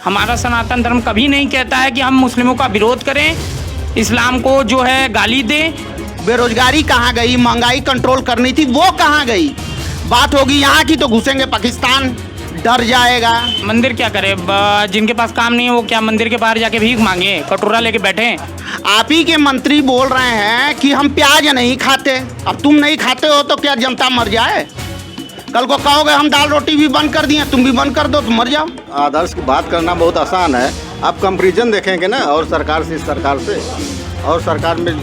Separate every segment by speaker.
Speaker 1: हमारा सनातन धर्म कभी नहीं कहता है कि हम मुस्लिमों का विरोध करें, इस्लाम को जो है गाली दें।
Speaker 2: बेरोजगारी कहाँ गई, महंगाई कंट्रोल करनी थी वो कहाँ गई। बात होगी यहाँ की तो घुसेंगे पाकिस्तान, डर जाएगा।
Speaker 1: मंदिर क्या करे, जिनके पास काम नहीं है वो क्या मंदिर के बाहर जाके भीख मांगे, कटोरा लेके बैठे।
Speaker 2: आप ही के मंत्री बोल रहे हैं कि हम प्याज नहीं खाते। अब तुम नहीं खाते हो तो क्या जनता मर जाए? कल को कहोगे हम दाल रोटी भी बंद कर दिए, तुम भी बंद कर दो तो मर जाओ।
Speaker 3: आदर्श की बात करना बहुत आसान है। आप कंपैरिजन देखेंगे ना और सरकार से, इस सरकार से और सरकार में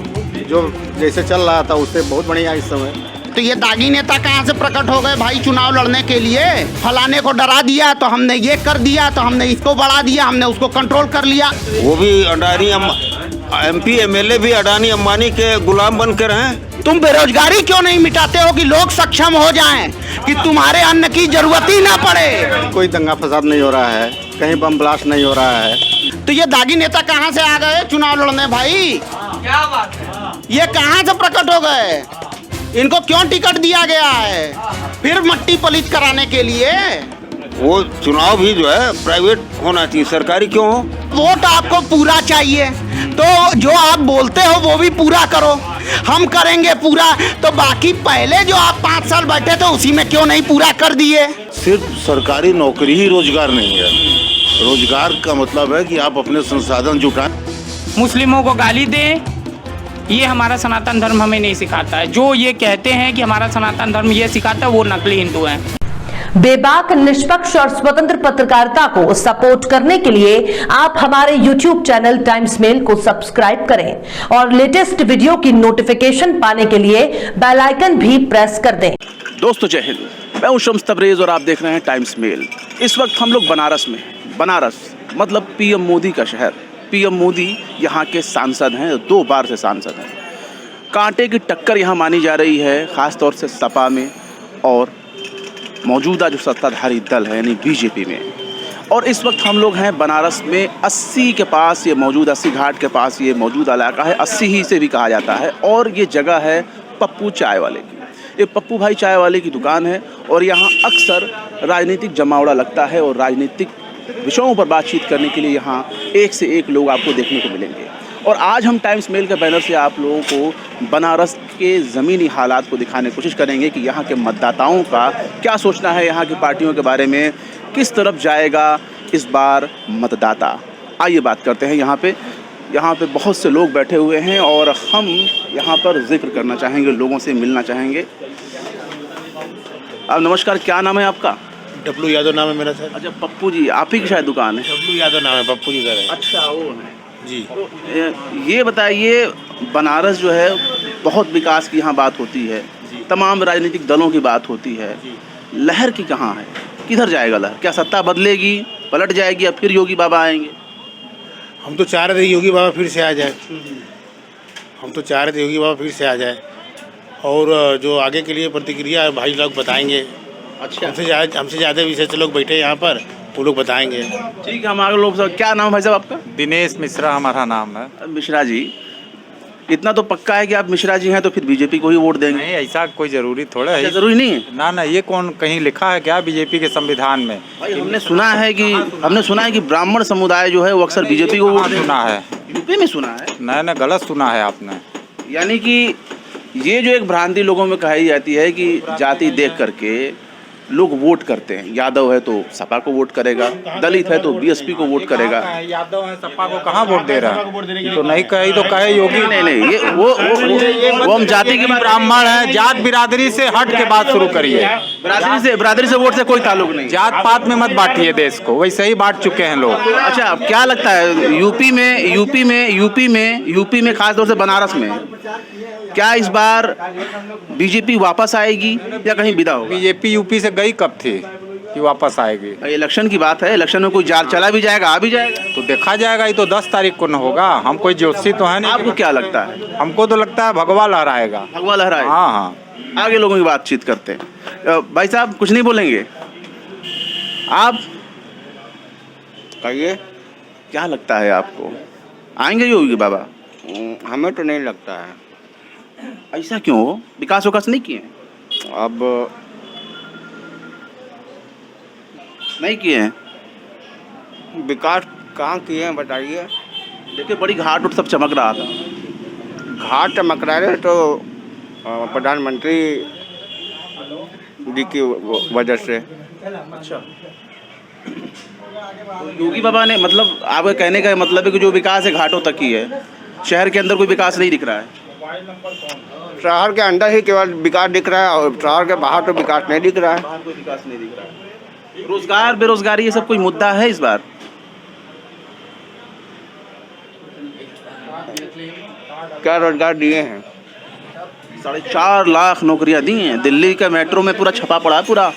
Speaker 3: जो जैसे चल रहा था उससे बहुत बढ़िया इस समय।
Speaker 2: तो ये दागी नेता कहाँ से प्रकट हो गए भाई चुनाव लड़ने के लिए? फलाने को डरा दिया तो हमने ये कर दिया, तो हमने इसको बढ़ा दिया, हमने उसको कंट्रोल कर लिया।
Speaker 4: वो भी अडानी MP MLA भी अडानी अंबानी के गुलाम बन के रहे।
Speaker 2: तुम बेरोजगारी क्यों नहीं मिटाते हो कि लोग सक्षम हो जाएं, कि तुम्हारे अन्न की जरूरत ही ना पड़े?
Speaker 3: कोई दंगा फसाद नहीं हो रहा है, कहीं बम ब्लास्ट नहीं हो रहा है।
Speaker 2: तो ये दागी नेता कहाँ से आ गए चुनाव लड़ने भाई?
Speaker 1: क्या बात है,
Speaker 2: ये कहाँ से प्रकट हो गए? इनको क्यों टिकट दिया गया है? फिर मट्टी पलित कराने के लिए?
Speaker 4: वो चुनाव भी जो है प्राइवेट होना चाहिए, सरकारी क्यों हो?
Speaker 2: वोट आपको पूरा चाहिए तो जो आप बोलते हो वो भी पूरा करो। हम करेंगे पूरा, तो बाकी पहले जो आप 5 साल बैठे थे उसी में क्यों नहीं पूरा कर दिए?
Speaker 5: सिर्फ सरकारी नौकरी ही रोजगार नहीं है। रोजगार का मतलब है कि आप अपने संसाधन जुटाएं।
Speaker 1: मुस्लिमों को गाली दें, ये हमारा सनातन धर्म हमें नहीं सिखाता है। जो ये कहते हैं कि हमारा सनातन धर्म ये सिखाता है वो नकली हिंदू हैं।
Speaker 6: बेबाक, निष्पक्ष और स्वतंत्र पत्रकारिता को सपोर्ट करने के लिए आप हमारे YouTube चैनल टाइम्स मेल को सब्सक्राइब करें और लेटेस्ट वीडियो की नोटिफिकेशन पाने के लिए बेल आइकन भी प्रेस कर दें।
Speaker 7: दोस्तों जय हिंद, मैं हूं शम्स तबरेज और आप देख रहे हैं टाइम्स मेल। इस वक्त हम लोग बनारस में हैं। बनारस मतलब PM मोदी का शहर। PM मोदी यहाँ के सांसद हैं, 2 बार से सांसद हैं। कांटे की टक्कर यहाँ मानी जा रही है, ख़ास तौर से सपा में और मौजूदा जो सत्ताधारी दल है यानी BJP में। और इस वक्त हम लोग हैं बनारस में 80 के पास, ये मौजूद 80 घाट के पास ये मौजूद इलाका है। 80 ही से भी कहा जाता है और ये जगह है पप्पू चाय वाले की। ये पप्पू भाई चाय वाले की दुकान है और यहाँ अक्सर राजनीतिक जमावड़ा लगता है और राजनीतिक विषयों पर बातचीत करने के लिए यहाँ एक से एक लोग आपको देखने को मिलेंगे। और आज हम टाइम्स मेल के बैनर से आप लोगों को बनारस के ज़मीनी हालात को दिखाने की कोशिश करेंगे कि यहाँ के मतदाताओं का क्या सोचना है, यहाँ की पार्टियों के बारे में, किस तरफ जाएगा इस बार मतदाता। आइए बात करते हैं। यहाँ पे बहुत से लोग बैठे हुए हैं और हम यहाँ पर जिक्र करना चाहेंगे, लोगों से मिलना चाहेंगे। अब नमस्कार, क्या नाम है आपका?
Speaker 5: डब्लू यादव नाम है मेरा सर।
Speaker 7: अच्छा पप्पू जी, आप ही की शायद दुकान है?
Speaker 5: डब्लू यादव नाम है, पप्पू जी सर है।
Speaker 7: अच्छा वो है
Speaker 5: जी।
Speaker 7: तो ये बताइए, बनारस जो है बहुत विकास की यहाँ बात होती है, तमाम राजनीतिक दलों की बात होती है, लहर की कहाँ है, किधर जाएगा लहर? क्या सत्ता बदलेगी, पलट जाएगी या फिर योगी बाबा आएंगे?
Speaker 5: हम तो चाह रहे थे योगी बाबा फिर से आ जाए। हम तो चाह रहे थे योगी बाबा फिर से आ जाए और जो आगे के लिए प्रतिक्रिया भाई लोग बताएंगे।
Speaker 7: अच्छा,
Speaker 5: हमसे ज़्यादा विशेष लोग बैठे यहाँ पर, वो लोग बताएंगे।
Speaker 7: ठीक है, हमारे लोग सब। क्या नाम है भाई साहब आपका?
Speaker 8: दिनेश मिश्रा हमारा नाम है।
Speaker 7: मिश्रा जी, इतना तो पक्का है कि आप मिश्रा जी हैं तो फिर BJP को ही वोट देंगे?
Speaker 8: नहीं, ऐसा कोई ज़रूरी थोड़ा है।
Speaker 7: ज़रूरी नहीं है
Speaker 8: ना, ये कौन कहीं लिखा है क्या BJP के संविधान में?
Speaker 7: भाई, हमने सुना है कि ब्राह्मण समुदाय जो है वो अक्सर BJP को वोट
Speaker 8: सुना है।
Speaker 7: यूपी में सुना है?
Speaker 8: नहीं, गलत सुना है आपने।
Speaker 7: यानी कि ये जो एक भ्रांति लोगों में कही जाती है कि जाति देख करके लोग वोट करते हैं। यादव है तो सपा को वोट करेगा, दलित है तो BSP को वोट करेगा।
Speaker 8: यादव है, सपा को कहाँ वोट दे रहा है? तो नहीं कहे तो कहे योगी।
Speaker 7: नहीं, ये वो हम जाति की
Speaker 8: ब्राह्मण है, जात बिरादरी से हट के बात शुरू करिए।
Speaker 7: बिरादरी से वोट से कोई ताल्लुक नहीं।
Speaker 8: जात पात में मत बांटिए देश को, वैसे ही बांट चुके हैं लोग।
Speaker 7: अच्छा, अब क्या लगता है यूपी में खासतौर से बनारस में क्या इस बार BJP वापस आएगी या कहीं विदा होगी?
Speaker 8: BJP यूपी से गई कब थी कि वापस आएगी?
Speaker 7: इलेक्शन की बात है, इलेक्शन में कोई जाल चला भी जाएगा, आ भी जाएगा
Speaker 8: तो देखा जाएगा। ये तो 10 तारीख को न होगा। हम कोई ज्योतिषी तो है नहीं।
Speaker 7: आपको क्या लगता है?
Speaker 8: हमको तो लगता है भगवा लहराएगा।
Speaker 7: भगवा लहराएगा?
Speaker 8: हाँ।
Speaker 7: आगे लोगों की बातचीत करते हैं। भाई साहब कुछ नहीं बोलेंगे आप?
Speaker 4: कहिए,
Speaker 7: क्या लगता है आपको, आएंगे योगी बाबा?
Speaker 4: हमें तो नहीं लगता है।
Speaker 7: ऐसा क्यों? विकास नहीं किए?
Speaker 4: अब
Speaker 7: नहीं किए हैं?
Speaker 4: विकास कहाँ किए हैं बताइए।
Speaker 7: देखिए बड़ी घाट उठ सब चमक रहा था।
Speaker 4: घाट चमक रहे हैं तो प्रधानमंत्री जी की वजह से।
Speaker 7: अच्छा, तो योगी बाबा ने, मतलब आपका कहने का मतलब है कि जो विकास है घाटों तक ही है, शहर के अंदर कोई विकास नहीं दिख रहा है।
Speaker 4: शहर के अंदर ही केवल विकास दिख रहा है और शहर के बाहर तो विकास नहीं दिख रहा है।
Speaker 7: बाहर कोई विकास नहीं दिख रहा है। रोजगार, बेरोजगारी, ये सब कोई मुद्दा है इस बार?
Speaker 4: क्या रोजगार दिए हैं?
Speaker 7: 4.5 लाख नौकरियां दी हैं। दिल्ली का मेट्रो में पूरा छपा पड़ा है पूरा।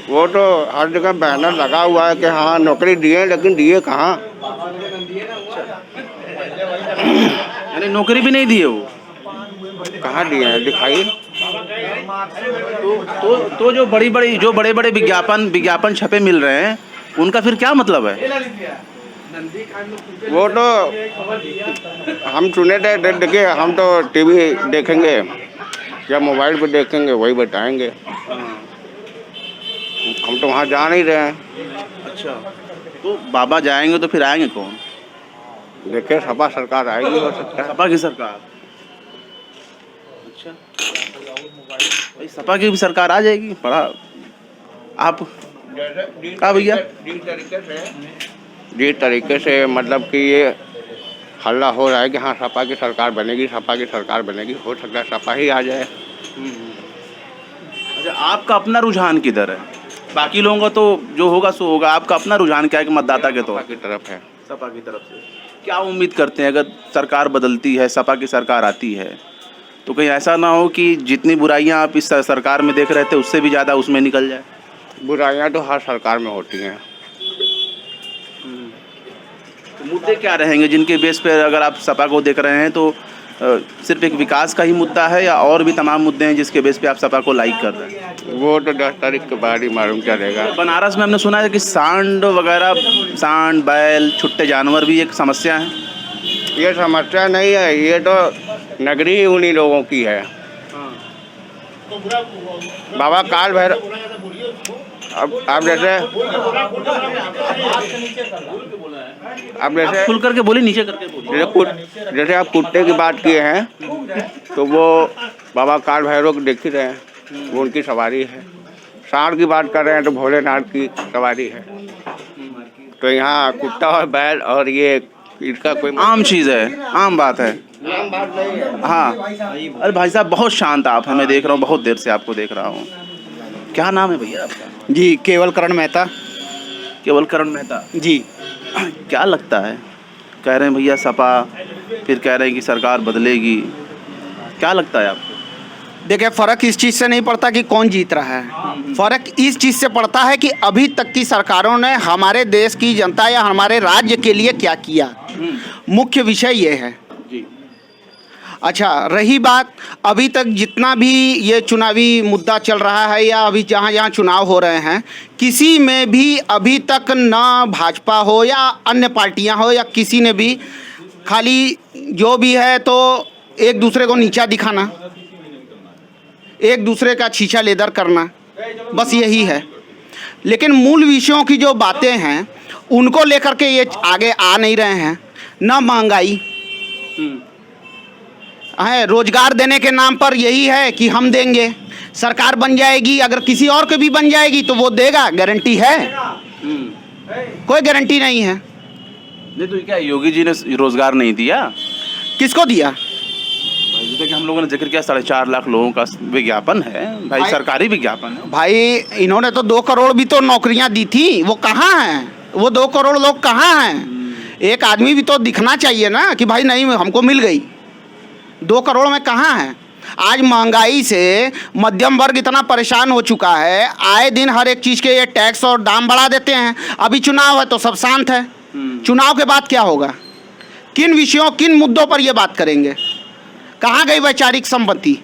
Speaker 4: वो तो हर जगह बैनर लगा हुआ है कि हाँ नौकरी दिए, लेकिन दिए कहाँ?
Speaker 7: यानी नौकरी भी नहीं दिए वो।
Speaker 4: कहाँ दिए हैं दिखाइए।
Speaker 7: तो जो बड़े बड़े विज्ञापन छपे मिल रहे हैं, उनका फिर क्या मतलब है?
Speaker 4: वो तो हम सुने थे, देखिए हम तो टीवी देखेंगे या मोबाइल पे देखेंगे, वही बताएंगे। हम तो वहाँ जा नहीं रहे हैं।
Speaker 7: अच्छा, तो बाबा जाएंगे तो फिर आएंगे कौन?
Speaker 4: देखिए सपा सरकार आएगी, हो सकता है।
Speaker 7: सपा की सरकार। अच्छा, भाई सपा की भी सरकार आ जाएगी। पढ़ा आप क्या भैया?
Speaker 4: जिस तरीके से मतलब कि ये हल्ला हो रहा है कि हाँ सपा की सरकार बनेगी, सपा की सरकार बनेगी, हो सकता है सपा ही आ जाए।
Speaker 7: अच्छा, आपका अपना रुझान किधर है? बाकी लोगों का तो जो होगा सो होगा, आपका अपना रुझान क्या है कि मतदाता के तौर
Speaker 4: की तरफ है?
Speaker 7: सपा की तरफ से क्या उम्मीद करते हैं? अगर सरकार बदलती है, सपा की सरकार आती है, तो कहीं ऐसा ना हो कि जितनी बुराइयां आप इस सरकार में देख रहे थे उससे भी ज़्यादा उसमें निकल जाए?
Speaker 4: बुराइयां तो हर सरकार में होती हैं।
Speaker 7: तो मुद्दे क्या रहेंगे जिनके बेस पर अगर आप सपा को देख रहे हैं, तो सिर्फ एक विकास का ही मुद्दा है या और भी तमाम मुद्दे हैं जिसके बेस पे आप सपा को लाइक कर रहे हैं?
Speaker 4: वो तो 10 तारीख के बाद ही मालूम चलेगा।
Speaker 7: बनारस में हमने सुना है कि सांड वगैरह, सांड, बैल, छुट्टे जानवर भी एक समस्या है।
Speaker 4: ये समस्या नहीं है, ये तो नगरी ही उन्हीं लोगों की है। बाबा काल भैरव, अब जैसे
Speaker 7: खुल करके बोली, नीचे करके बोली।
Speaker 4: जैसे आप कुत्ते की बात किए हैं, तो वो बाबा काल भैरव को देख ही रहे हैं, वो उनकी सवारी है। सांड की बात कर रहे हैं तो भोलेनाथ की सवारी है। तो यहाँ कुत्ता और बैल और ये इसका कोई
Speaker 7: आम चीज़ है, आम बात है। हाँ, अरे भाई साहब बहुत शांत आप हैं, मैं देख रहा हूँ, बहुत देर से आपको देख रहा हूँ। क्या नाम है भैया आपका?
Speaker 2: जी केवल करण मेहता।
Speaker 7: केवल करण मेहता
Speaker 2: जी।
Speaker 7: क्या लगता है, कह रहे हैं भैया सपा, फिर कह रहे हैं कि सरकार बदलेगी, क्या लगता है आपको?
Speaker 2: देखिए फ़र्क इस चीज़ से नहीं पड़ता कि कौन जीत रहा है, फ़र्क इस चीज़ से पड़ता है कि अभी तक की सरकारों ने हमारे देश की जनता या हमारे राज्य के लिए क्या किया। मुख्य विषय ये है।
Speaker 7: जी।
Speaker 2: अच्छा, रही बात अभी तक जितना भी ये चुनावी मुद्दा चल रहा है या अभी जहाँ जहाँ चुनाव हो रहे हैं, किसी में भी अभी तक ना भाजपा हो या अन्य पार्टियाँ हो या किसी ने भी, खाली जो भी है तो एक दूसरे को नीचा दिखाना, एक दूसरे का छीछा लेदर करना, बस यही है। लेकिन मूल विषयों की जो बातें हैं उनको लेकर के ये आगे आ नहीं रहे हैं। ना महंगाई है, रोजगार देने के नाम पर यही है कि हम देंगे, सरकार बन जाएगी, अगर किसी और के भी बन जाएगी तो वो देगा, गारंटी है? कोई गारंटी नहीं है।
Speaker 7: नहीं तो क्या योगी जी ने रोजगार नहीं दिया?
Speaker 2: किसको दिया?
Speaker 7: जैसे कि हम लोगों ने जिक्र किया 4.5 लाख लोगों का विज्ञापन है भाई, सरकारी विज्ञापन है
Speaker 2: भाई। इन्होंने तो 2 करोड़ भी तो नौकरियां दी थी, वो कहाँ हैं? वो 2 करोड़ लोग कहाँ हैं? एक आदमी भी तो दिखना चाहिए ना कि भाई नहीं हमको मिल गई। 2 करोड़ में कहाँ है? आज महंगाई से मध्यम वर्ग इतना परेशान हो चुका है, आए दिन हर एक चीज़ के ये टैक्स और दाम बढ़ा देते हैं। अभी चुनाव है तो सब शांत है। चुनाव के बाद क्या होगा? किन विषयों, किन मुद्दों पर ये बात करेंगे? कहाँ गई वैचारिक संपत्ति?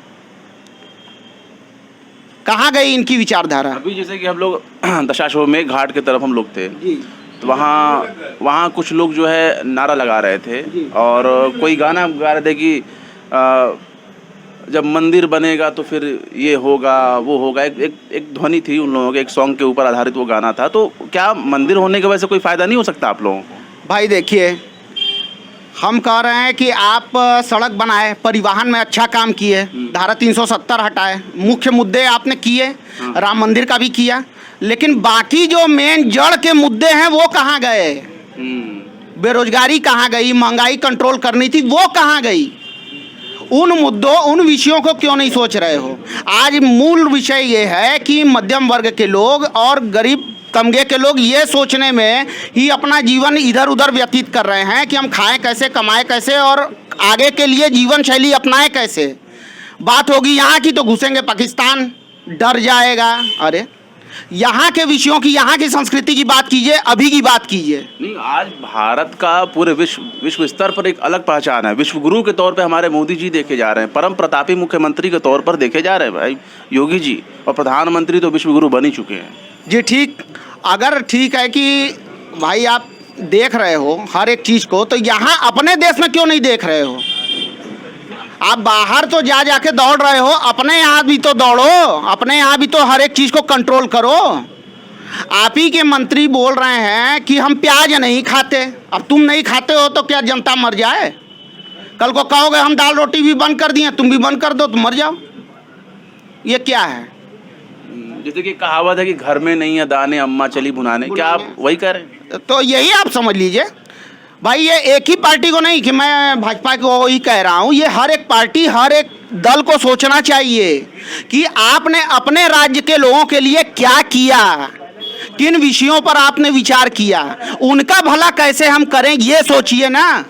Speaker 2: कहाँ गई इनकी विचारधारा?
Speaker 7: अभी जैसे कि हम लोग दशाश्वमेध घाट की तरफ हम लोग थे, तो वहाँ कुछ लोग जो है नारा लगा रहे थे और कोई गाना गा रहे थे कि जब मंदिर बनेगा तो फिर ये होगा वो होगा। एक ध्वनि थी उन लोगों के, एक सॉन्ग के ऊपर आधारित वो गाना था। तो क्या मंदिर होने की वजह से कोई फ़ायदा नहीं हो सकता आप लोगों को?
Speaker 2: भाई देखिए, हम कह रहे हैं कि आप सड़क बनाए, परिवहन में अच्छा काम किए, धारा 370 हटाए, मुख्य मुद्दे आपने किए, राम मंदिर का भी किया, लेकिन बाकी जो मेन जड़ के मुद्दे हैं वो कहाँ गए? बेरोजगारी कहाँ गई? महंगाई कंट्रोल करनी थी, वो कहाँ गई? उन मुद्दों, उन विषयों को क्यों नहीं सोच रहे हो? आज मूल विषय ये है कि मध्यम वर्ग के लोग और गरीब तमगे के लोग ये सोचने में ही अपना जीवन इधर उधर व्यतीत कर रहे हैं कि हम खाएं कैसे, कमाएं कैसे और आगे के लिए जीवन शैली अपनाएं कैसे। बात होगी यहाँ की तो घुसेंगे पाकिस्तान, डर जाएगा। अरे यहाँ के विषयों की, यहाँ की संस्कृति की बात कीजिए, अभी की बात कीजिए।
Speaker 7: नहीं, आज भारत का पूरे विश्व स्तर पर एक अलग पहचान है। विश्व गुरु के तौर पे हमारे मोदी जी देखे जा रहे हैं, परम प्रतापी मुख्यमंत्री के तौर पर देखे जा रहे हैं भाई योगी जी, और प्रधानमंत्री तो विश्व गुरु बन ही चुके हैं
Speaker 2: जी। ठीक, अगर ठीक है कि भाई आप देख रहे हो हर एक चीज़ को, तो यहाँ अपने देश में क्यों नहीं देख रहे हो? आप बाहर तो जाके दौड़ रहे हो, अपने यहाँ भी तो दौड़ो, अपने यहाँ भी तो हर एक चीज़ को कंट्रोल करो। आप ही के मंत्री बोल रहे हैं कि हम प्याज नहीं खाते। अब तुम नहीं खाते हो तो क्या जनता मर जाए? कल को कहोगे हम दाल रोटी भी बंद कर दिए, तुम भी बंद कर दो तो मर जाओ। ये क्या है?
Speaker 7: जैसे कि कहावत है कि घर में नहीं है दाने, अम्मा चली भुनाने, क्या आप वही कह रहे हैं?
Speaker 2: तो यही आप समझ लीजिए भाई। ये एक ही पार्टी को नहीं कि मैं भाजपा को ही कह रहा हूँ, ये हर एक पार्टी, हर एक दल को सोचना चाहिए कि आपने अपने राज्य के लोगों के लिए क्या किया, किन विषयों पर आपने विचार किया, उनका भला कैसे हम करें, ये सोचिए ना।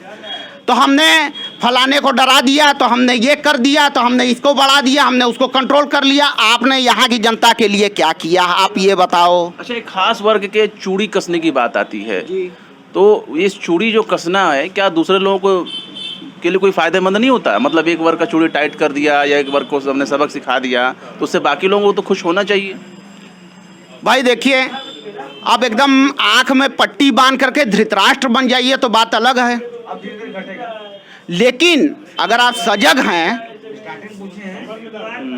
Speaker 2: तो हमने फलाने को डरा दिया, तो हमने ये कर दिया, तो हमने इसको बढ़ा दिया, हमने उसको कंट्रोल कर लिया। आपने यहाँ की जनता के लिए क्या किया, आप ये बताओ।
Speaker 7: अच्छा, एक खास वर्ग के चूड़ी कसने की बात आती है जी। तो इस चूड़ी जो कसना है, क्या दूसरे लोगों को के लिए कोई फ़ायदेमंद नहीं होता? मतलब एक वर्ग का चूड़ी टाइट कर दिया या एक वर्ग को हमने सबक सिखा दिया, तो उससे बाकी लोगों को तो खुश होना चाहिए।
Speaker 2: भाई देखिए, आप एकदम आँख में पट्टी बांध करके धृतराष्ट्र बन जाइए तो बात अलग है, लेकिन अगर आप सजग हैं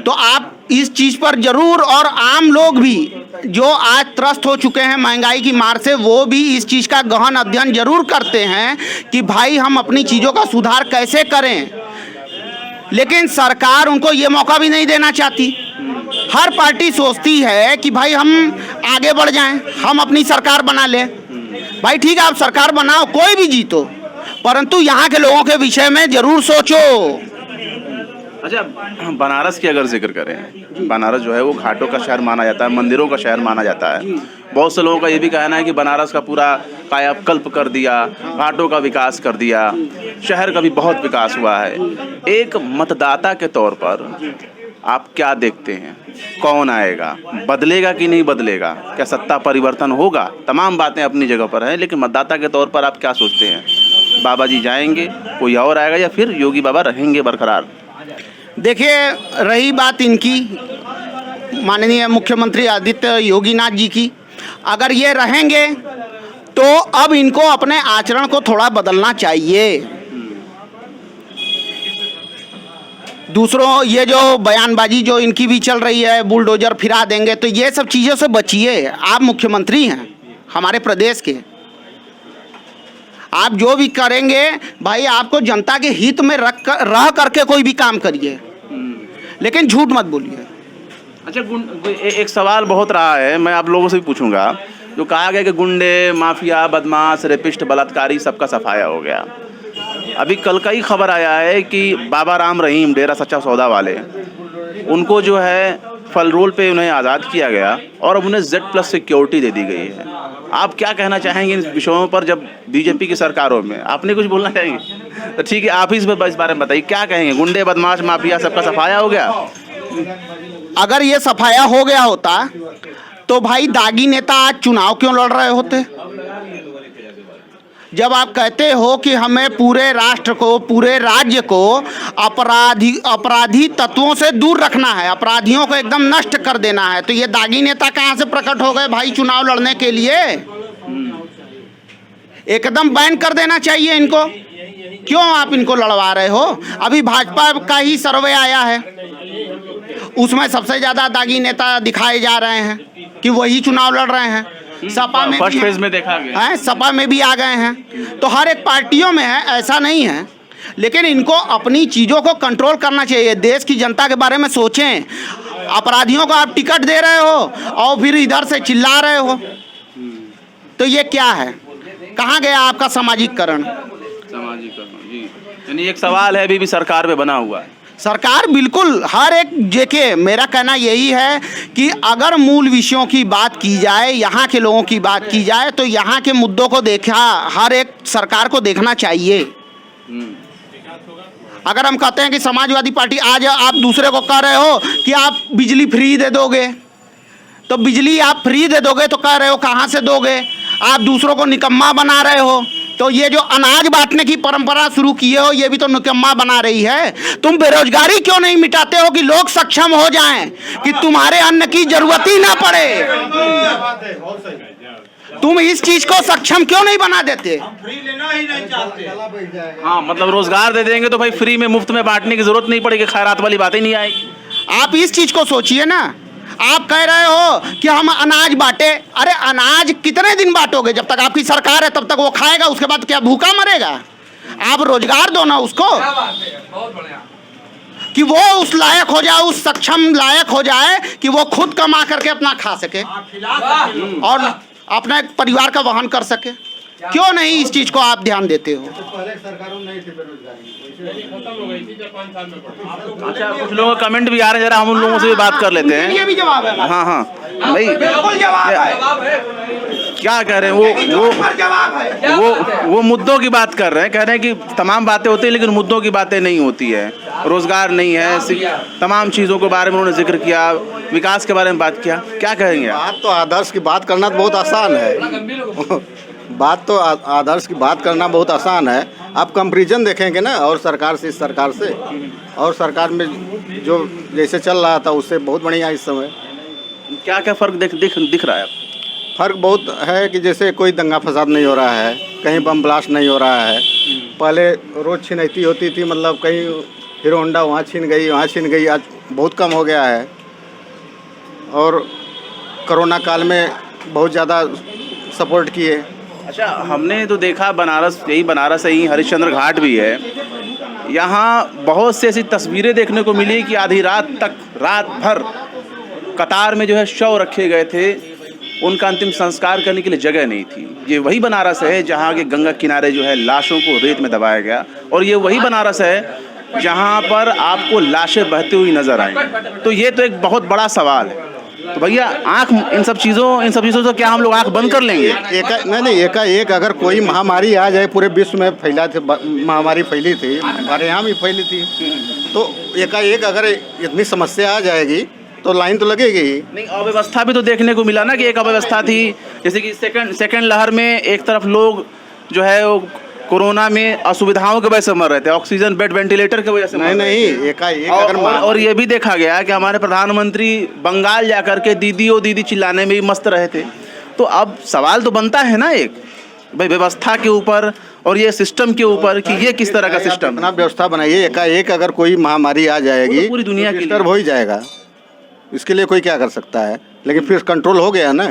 Speaker 2: तो आप इस चीज़ पर जरूर, और आम लोग भी जो आज त्रस्त हो चुके हैं महंगाई की मार से, वो भी इस चीज़ का गहन अध्ययन जरूर करते हैं कि भाई हम अपनी चीज़ों का सुधार कैसे करें। लेकिन सरकार उनको ये मौका भी नहीं देना चाहती। हर पार्टी सोचती है कि भाई हम आगे बढ़ जाएं, हम अपनी सरकार बना लें। भाई ठीक है, आप सरकार बनाओ, कोई भी जीतो, परंतु यहाँ के लोगों के विषय में जरूर सोचो।
Speaker 7: अच्छा, बनारस की अगर जिक्र करें, बनारस जो है वो घाटों का शहर माना जाता है, मंदिरों का शहर माना जाता है। बहुत से लोगों का ये भी कहना है कि बनारस का पूरा कायाकल्प कर दिया, घाटों का विकास कर दिया, शहर का भी बहुत विकास हुआ है। एक मतदाता के तौर पर आप क्या देखते हैं, कौन आएगा, बदलेगा कि नहीं बदलेगा, क्या सत्ता परिवर्तन होगा? तमाम बातें अपनी जगह पर हैं, लेकिन मतदाता के तौर पर आप क्या सोचते हैं? बाबा जी जाएंगे, कोई और आएगा, या फिर योगी बाबा रहेंगे बरकरार?
Speaker 2: देखिए, रही बात इनकी, माननीय मुख्यमंत्री आदित्य योगीनाथ जी की, अगर ये रहेंगे तो अब इनको अपने आचरण को थोड़ा बदलना चाहिए। दूसरों, ये जो बयानबाजी जो इनकी भी चल रही है, बुलडोजर फिरा देंगे, तो ये सब चीज़ों से बचिए। आप मुख्यमंत्री हैं हमारे प्रदेश के, आप जो भी करेंगे भाई आपको जनता के हित में रह करके कोई भी काम करिए, लेकिन झूठ मत बोलिए।
Speaker 7: अच्छा, एक सवाल बहुत रहा है, मैं आप लोगों से भी पूछूंगा। जो कहा गया कि गुंडे, माफिया, बदमाश, रेपिस्ट, बलात्कारी सबका सफाया हो गया। अभी कल का ही खबर आया है कि बाबा राम रहीम, डेरा सच्चा सौदा वाले, उनको जो है फल रोल पे उन्हें आज़ाद किया गया और अब उन्हें Z+ सिक्योरिटी दे दी गई है। आप क्या कहना चाहेंगे इन विषयों पर? जब बीजेपी की सरकारों में आपने कुछ बोलना चाहेंगे तो ठीक है, आप ही इस बारे में बताइए, क्या कहेंगे? गुंडे, बदमाश, माफिया सबका सफाया हो गया?
Speaker 2: अगर ये सफाया हो गया होता तो भाई दागी नेता आज चुनाव क्यों लड़ रहे होते? जब आप कहते हो कि हमें पूरे राष्ट्र को, पूरे राज्य को अपराधी तत्वों से दूर रखना है, अपराधियों को एकदम नष्ट कर देना है, तो ये दागी नेता कहाँ से प्रकट हो गए भाई चुनाव लड़ने के लिए? एकदम बैन कर देना चाहिए इनको। क्यों आप इनको लड़वा रहे हो? अभी भाजपा का ही सर्वे आया है, उसमें सबसे ज्यादा दागी नेता दिखाए जा रहे हैं कि वही चुनाव लड़ रहे हैं। सपा में
Speaker 7: फर्स्ट
Speaker 2: भी
Speaker 7: फेज में देखा गया
Speaker 2: है, सपा में भी आ गए हैं, तो हर एक पार्टियों में है, ऐसा नहीं है। लेकिन इनको अपनी चीज़ों को कंट्रोल करना चाहिए, देश की जनता के बारे में सोचें। अपराधियों को आप टिकट दे रहे हो और फिर इधर से चिल्ला रहे हो, तो ये क्या है? कहाँ गया आपका सामाजिककरण?
Speaker 7: सामाजिककरण जी, यानी एक सवाल है अभी भी सरकार पे बना हुआ है।
Speaker 2: सरकार बिल्कुल हर एक जेके, मेरा कहना यही है कि अगर मूल विषयों की बात की जाए, यहाँ के लोगों की बात की जाए, तो यहाँ के मुद्दों को देखा हर एक सरकार को देखना चाहिए। अगर हम कहते हैं कि समाजवादी पार्टी, आज आप दूसरे को कह रहे हो कि आप बिजली फ्री दे दोगे, तो बिजली आप फ्री दे दोगे तो कह रहे हो कहाँ से दोगे? आप दूसरों को निकम्मा बना रहे हो, तो ये जो अनाज बांटने की परंपरा शुरू किए हो, ये भी तो निकम्मा बना रही है। तुम बेरोजगारी क्यों नहीं मिटाते हो कि लोग सक्षम हो जाएं, कि तुम्हारे अन्न की जरूरत ही ना पड़े? तुम इस चीज को सक्षम क्यों नहीं बना देते?
Speaker 5: फ्री लेना ही नहीं चाहते।
Speaker 7: हाँ, मतलब रोजगार दे देंगे तो भाई फ्री में मुफ्त में बांटने की जरूरत नहीं पड़ेगी, खैरात वाली बातें नहीं आएगी।
Speaker 2: आप इस चीज को सोचिए ना। आप कह रहे हो कि हम अनाज बांटे, अरे अनाज कितने दिन बांटोगे? जब तक आपकी सरकार है तब तक वो खाएगा, उसके बाद क्या भूखा मरेगा? आप रोजगार दो ना उसको, कि वो उस लायक हो जाए, उस सक्षम लायक हो जाए कि वो खुद कमा करके अपना खा सके और अपने परिवार का वहन कर सके। क्यों नहीं इस चीज को आप ध्यान देते हो?
Speaker 3: पहले सरकारों में नहीं थी बेरोजगारी।
Speaker 7: अच्छा, कुछ लोगों का कमेंट भी आ रहे हैं, जरा हम उन लोगों से भी बात कर लेते हैं।
Speaker 2: ये भी जवाब है।
Speaker 7: हाँ हाँ भाई,
Speaker 2: बिल्कुल जवाब है।
Speaker 7: क्या कह रहे हैं वो मुद्दों की बात कर रहे हैं। कह रहे हैं कि तमाम बातें होती हैं लेकिन मुद्दों की बातें नहीं होती है। रोजगार नहीं है, तमाम चीज़ों के बारे में उन्होंने जिक्र किया, विकास के बारे में बात किया। क्या कहेंगे आप?
Speaker 3: बात तो आदर्श की बात करना तो बहुत आसान है। बात तो आदर्श की बात करना बहुत आसान है। आप कंपैरिजन देखेंगे ना और सरकार से, इस सरकार से और सरकार में जो जैसे चल रहा था उससे बहुत बढ़िया इस समय।
Speaker 7: क्या क्या फ़र्क दिख रहा है आपको?
Speaker 3: फ़र्क बहुत है कि जैसे कोई दंगा फसाद नहीं हो रहा है, कहीं बम ब्लास्ट नहीं हो रहा है। पहले रोज़ छिनैती होती थी, मतलब कहीं हीरो होंडा वहाँ छिन गई, वहाँ छिन गई, आज बहुत कम हो गया है। और कोरोना काल में बहुत ज़्यादा सपोर्ट किए।
Speaker 7: अच्छा, हमने तो देखा बनारस है ही, हरिश्चंद्र घाट भी है, यहाँ बहुत सी ऐसी तस्वीरें देखने को मिली कि आधी रात तक, रात भर कतार में जो है शव रखे गए थे, उनका अंतिम संस्कार करने के लिए जगह नहीं थी। ये वही बनारस है जहाँ के गंगा किनारे जो है लाशों को रेत में दबाया गया, और ये वही बनारस है जहाँ पर आपको लाशें बहती हुई नजर आई। तो ये तो एक बहुत बड़ा सवाल है। तो भैया आँख इन सब चीज़ों से क्या हम लोग आँख बंद कर लेंगे?
Speaker 3: एकाएक अगर कोई महामारी आ जाए, पूरे विश्व में फैला थी महामारी, फैली थी, हमारे यहाँ भी फैली थी, तो एकाएक अगर इतनी समस्या आ जाएगी तो लाइन तो लगेगी ही।
Speaker 7: नहीं, अव्यवस्था भी तो देखने को मिला ना कि एक अव्यवस्था थी, जैसे कि सेकंड लहर में एक तरफ लोग जो है वो कोरोना में असुविधाओं की वजह से मर रहे थे, ऑक्सीजन बेड वेंटिलेटर की वजह से
Speaker 3: नहीं एकाएक अगर
Speaker 7: और ये भी देखा गया कि हमारे प्रधानमंत्री बंगाल जाकर के दीदी ओ दीदी चिल्लाने में भी मस्त रहे थे। तो अब सवाल तो बनता है ना एक, भाई व्यवस्था के ऊपर और ये सिस्टम के ऊपर कि ये किस तरह का सिस्टम,
Speaker 3: अपना व्यवस्था बनाइए। एकाएक अगर कोई महामारी आ जाएगी
Speaker 7: तो पूरी दुनिया की
Speaker 3: डिस्टर्ब हो ही जाएगा, इसके लिए कोई क्या कर सकता है। लेकिन फिर कंट्रोल हो गया ना,